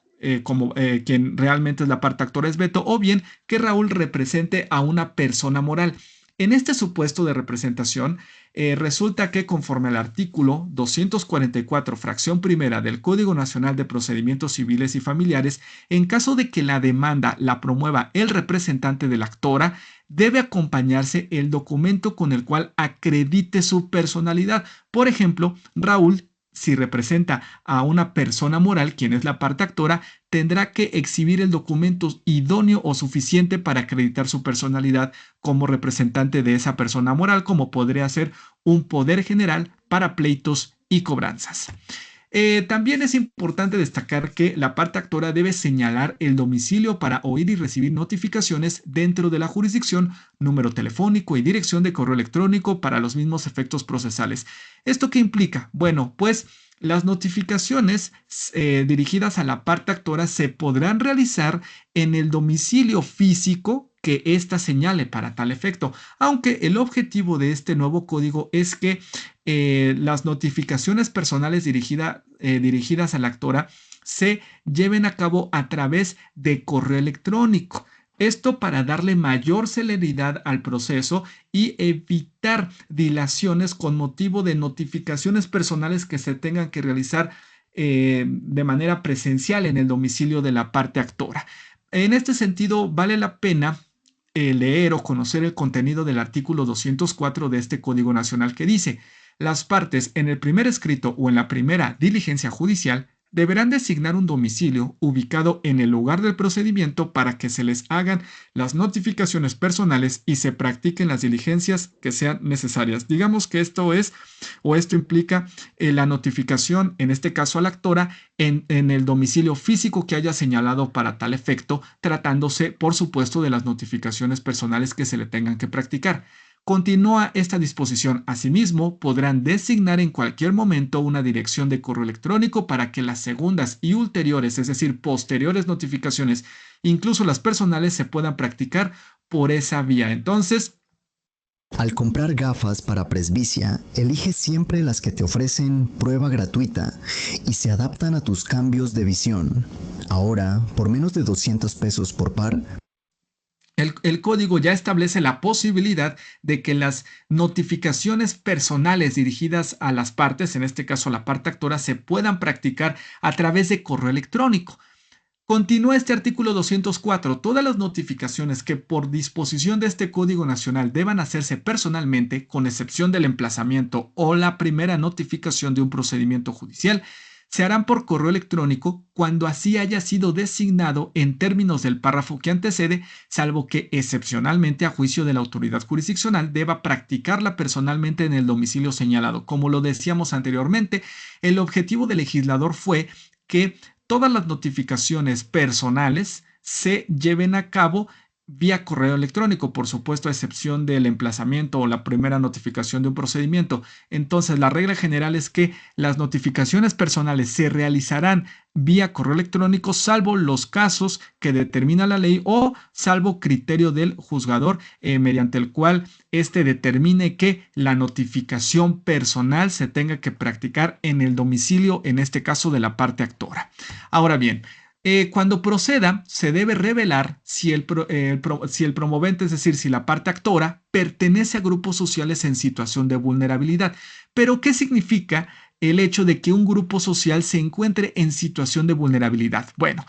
quien realmente es la parte actora es Beto, o bien que Raúl represente a una persona moral. En este supuesto de representación, resulta que conforme al artículo 244, fracción primera del Código Nacional de Procedimientos Civiles y Familiares, en caso de que la demanda la promueva el representante de la actora, debe acompañarse el documento con el cual acredite su personalidad. Por ejemplo, Raúl, si representa a una persona moral, quien es la parte actora, tendrá que exhibir el documento idóneo o suficiente para acreditar su personalidad como representante de esa persona moral, como podría ser un poder general para pleitos y cobranzas. También es importante destacar que la parte actora debe señalar el domicilio para oír y recibir notificaciones dentro de la jurisdicción, número telefónico y dirección de correo electrónico para los mismos efectos procesales. ¿Esto qué implica? Bueno, pues las notificaciones dirigidas a la parte actora se podrán realizar en el domicilio físico que ésta señale para tal efecto, aunque el objetivo de este nuevo código es que las notificaciones personales dirigidas a la actora se lleven a cabo a través de correo electrónico. Esto para darle mayor celeridad al proceso y evitar dilaciones con motivo de notificaciones personales que se tengan que realizar de manera presencial en el domicilio de la parte actora. En este sentido, vale la pena leer o conocer el contenido del artículo 204 de este Código Nacional que dice: las partes en el primer escrito o en la primera diligencia judicial deberán designar un domicilio ubicado en el lugar del procedimiento para que se les hagan las notificaciones personales y se practiquen las diligencias que sean necesarias. Digamos que esto implica la notificación, en este caso a la actora, en el domicilio físico que haya señalado para tal efecto, tratándose, por supuesto, de las notificaciones personales que se le tengan que practicar. Continúa esta disposición. Asimismo, podrán designar en cualquier momento una dirección de correo electrónico para que las segundas y ulteriores, es decir, posteriores notificaciones, incluso las personales, se puedan practicar por esa vía. Entonces, al comprar gafas para presbicia, elige siempre las que te ofrecen prueba gratuita y se adaptan a tus cambios de visión. Ahora, por menos de 200 pesos por par, el código ya establece la posibilidad de que las notificaciones personales dirigidas a las partes, en este caso la parte actora, se puedan practicar a través de correo electrónico. Continúa este artículo 204. Todas las notificaciones que por disposición de este Código Nacional deban hacerse personalmente, con excepción del emplazamiento o la primera notificación de un procedimiento judicial, se harán por correo electrónico cuando así haya sido designado en términos del párrafo que antecede, salvo que excepcionalmente, a juicio de la autoridad jurisdiccional, deba practicarla personalmente en el domicilio señalado. Como lo decíamos anteriormente, el objetivo del legislador fue que todas las notificaciones personales se lleven a cabo vía correo electrónico, por supuesto, a excepción del emplazamiento o la primera notificación de un procedimiento. Entonces, la regla general es que las notificaciones personales se realizarán vía correo electrónico, salvo los casos que determina la ley o salvo criterio del juzgador, mediante el cual éste determine que la notificación personal se tenga que practicar en el domicilio, en este caso de la parte actora. Ahora bien, cuando proceda, se debe revelar si el promovente, es decir, si la parte actora, pertenece a grupos sociales en situación de vulnerabilidad. Pero, ¿qué significa el hecho de que un grupo social se encuentre en situación de vulnerabilidad? Bueno,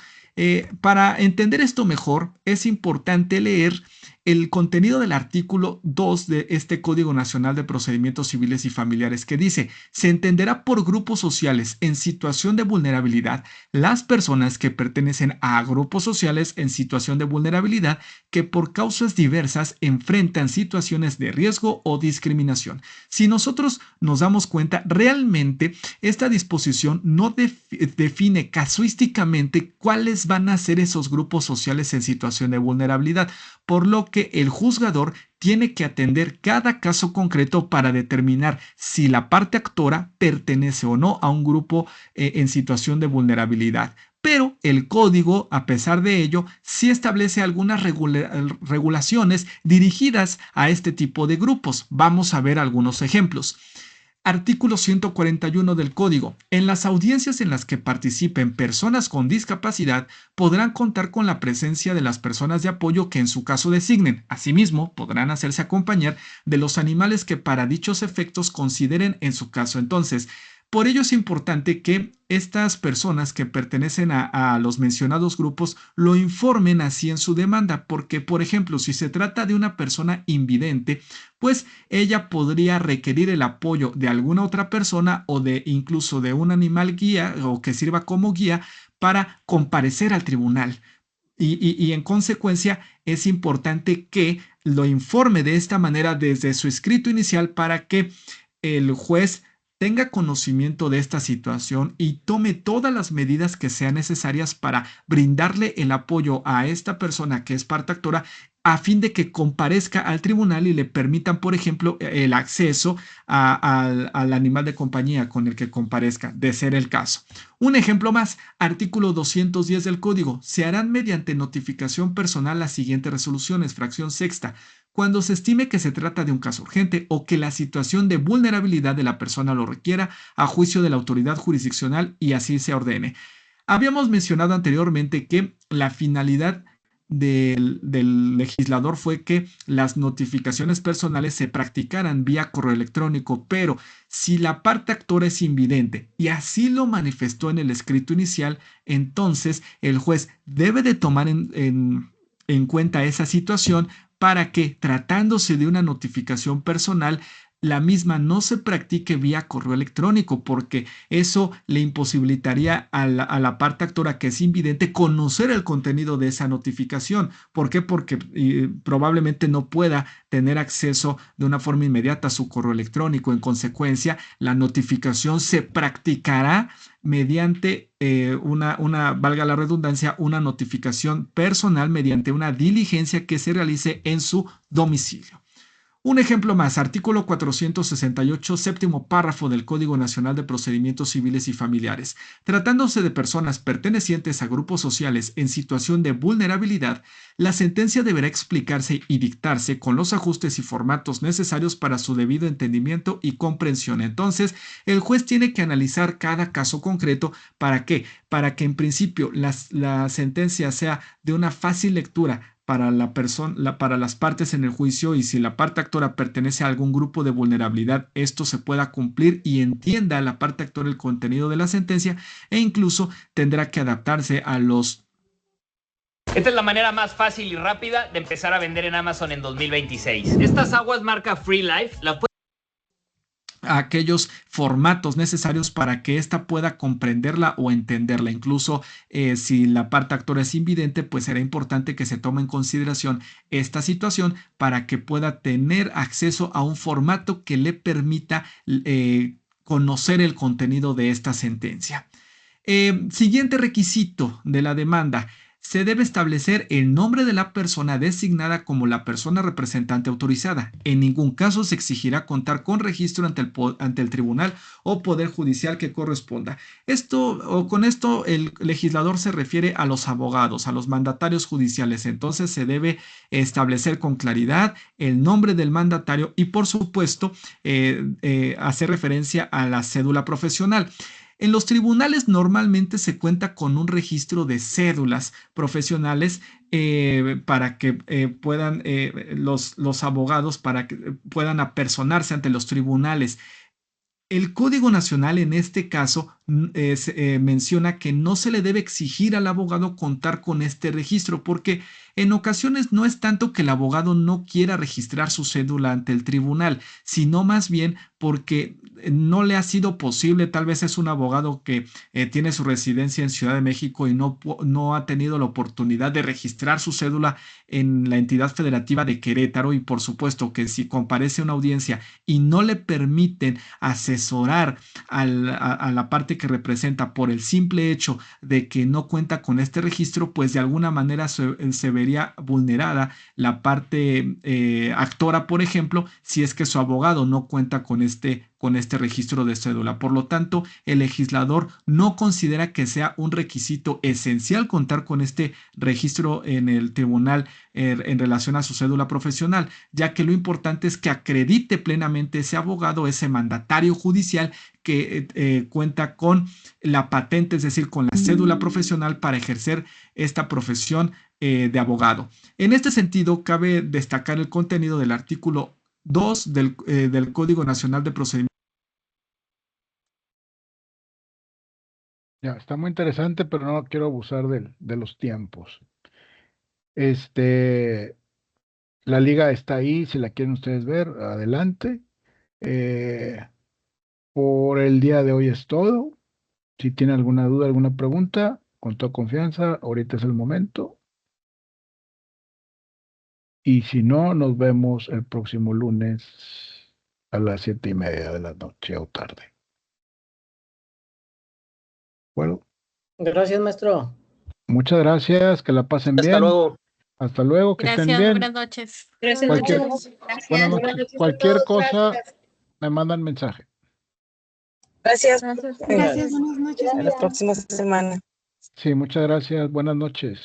para entender esto mejor, es importante leer el contenido del artículo 2 de este Código Nacional de Procedimientos Civiles y Familiares, que dice: se entenderá por grupos sociales en situación de vulnerabilidad las personas que pertenecen a grupos sociales en situación de vulnerabilidad que por causas diversas enfrentan situaciones de riesgo o discriminación. Si nosotros nos damos cuenta, realmente esta disposición no define casuísticamente cuáles van a ser esos grupos sociales en situación de vulnerabilidad, por lo que el juzgador tiene que atender cada caso concreto para determinar si la parte actora pertenece o no a un grupo en situación de vulnerabilidad. Pero el código, a pesar de ello, sí establece algunas regulaciones dirigidas a este tipo de grupos. Vamos a ver algunos ejemplos. Artículo 141 del Código. En las audiencias en las que participen personas con discapacidad, podrán contar con la presencia de las personas de apoyo que en su caso designen. Asimismo, podrán hacerse acompañar de los animales que para dichos efectos consideren en su caso. Entonces, por ello es importante que estas personas que pertenecen a los mencionados grupos lo informen así en su demanda, porque, por ejemplo, si se trata de una persona invidente, pues ella podría requerir el apoyo de alguna otra persona o de incluso de un animal guía o que sirva como guía para comparecer al tribunal. Y en consecuencia es importante que lo informe de esta manera desde su escrito inicial para que el juez tenga conocimiento de esta situación y tome todas las medidas que sean necesarias para brindarle el apoyo a esta persona que es parte actora, a fin de que comparezca al tribunal y le permitan, por ejemplo, el acceso al animal de compañía con el que comparezca, de ser el caso. Un ejemplo más, artículo 210 del Código. Se harán mediante notificación personal las siguientes resoluciones, fracción sexta. Cuando se estime que se trata de un caso urgente o que la situación de vulnerabilidad de la persona lo requiera, a juicio de la autoridad jurisdiccional y así se ordene. Habíamos mencionado anteriormente que la finalidad del legislador fue que las notificaciones personales se practicaran vía correo electrónico, pero si la parte actora es invidente y así lo manifestó en el escrito inicial, entonces el juez debe de tomar en cuenta esa situación para que, tratándose de una notificación personal, la misma no se practique vía correo electrónico, porque eso le imposibilitaría a la parte actora que es invidente conocer el contenido de esa notificación. ¿Por qué? Porque probablemente no pueda tener acceso de una forma inmediata a su correo electrónico. En consecuencia, la notificación se practicará mediante valga la redundancia, una notificación personal mediante una diligencia que se realice en su domicilio. Un ejemplo más, artículo 468, séptimo párrafo del Código Nacional de Procedimientos Civiles y Familiares. Tratándose de personas pertenecientes a grupos sociales en situación de vulnerabilidad, la sentencia deberá explicarse y dictarse con los ajustes y formatos necesarios para su debido entendimiento y comprensión. Entonces, el juez tiene que analizar cada caso concreto. ¿Para qué? Para que en principio la sentencia sea de una fácil lectura para para las partes en el juicio, y si la parte actora pertenece a algún grupo de vulnerabilidad, esto se pueda cumplir y entienda la parte actora el contenido de la sentencia, e incluso tendrá que adaptarse a los... Esta es la manera más fácil y rápida de empezar a vender en Amazon en 2026. Estas aguas marca Free Life a aquellos formatos necesarios para que ésta pueda comprenderla o entenderla. Incluso si la parte actora es invidente, pues será importante que se tome en consideración esta situación para que pueda tener acceso a un formato que le permita conocer el contenido de esta sentencia. Siguiente requisito de la demanda. Se debe establecer el nombre de la persona designada como la persona representante autorizada. En ningún caso se exigirá contar con registro ante el tribunal o poder judicial que corresponda. Con esto el legislador se refiere a los abogados, a los mandatarios judiciales. Entonces se debe establecer con claridad el nombre del mandatario y, por supuesto, hacer referencia a la cédula profesional. En los tribunales normalmente se cuenta con un registro de cédulas profesionales para que puedan los abogados para que puedan apersonarse ante los tribunales. El Código Nacional en este caso menciona que no se le debe exigir al abogado contar con este registro, porque en ocasiones no es tanto que el abogado no quiera registrar su cédula ante el tribunal, sino más bien porque no le ha sido posible. Tal vez es un abogado que tiene su residencia en Ciudad de México y no ha tenido la oportunidad de registrar su cédula en la entidad federativa de Querétaro, y por supuesto que si comparece a una audiencia y no le permiten asesorar a la parte que representa por el simple hecho de que no cuenta con este registro, pues de alguna manera se vería vulnerada la parte actora, por ejemplo, si es que su abogado no cuenta con este registro de cédula. Por lo tanto, el legislador no considera que sea un requisito esencial contar con este registro en el tribunal en relación a su cédula profesional, ya que lo importante es que acredite plenamente ese abogado, ese mandatario judicial, que cuenta con la patente, es decir, con la cédula profesional para ejercer esta profesión de abogado. En este sentido, cabe destacar el contenido del artículo 2 del Código Nacional de Procedimientos. Ya, está muy interesante, pero no quiero abusar de los tiempos. La liga está ahí, si la quieren ustedes ver, adelante. Por el día de hoy es todo. Si tienen alguna duda, alguna pregunta, con toda confianza, ahorita es el momento. Y si no, nos vemos el próximo lunes a las 7:30 de la noche o tarde. Bueno. Gracias, maestro. Muchas gracias, que la pasen bien. Hasta luego. Hasta luego, que estén bien. Buenas noches. Gracias. Buenas noches. Cualquier cosa, me mandan mensaje. Gracias. Gracias. Buenas noches. Hasta la próxima semana. Sí, muchas gracias. Buenas noches.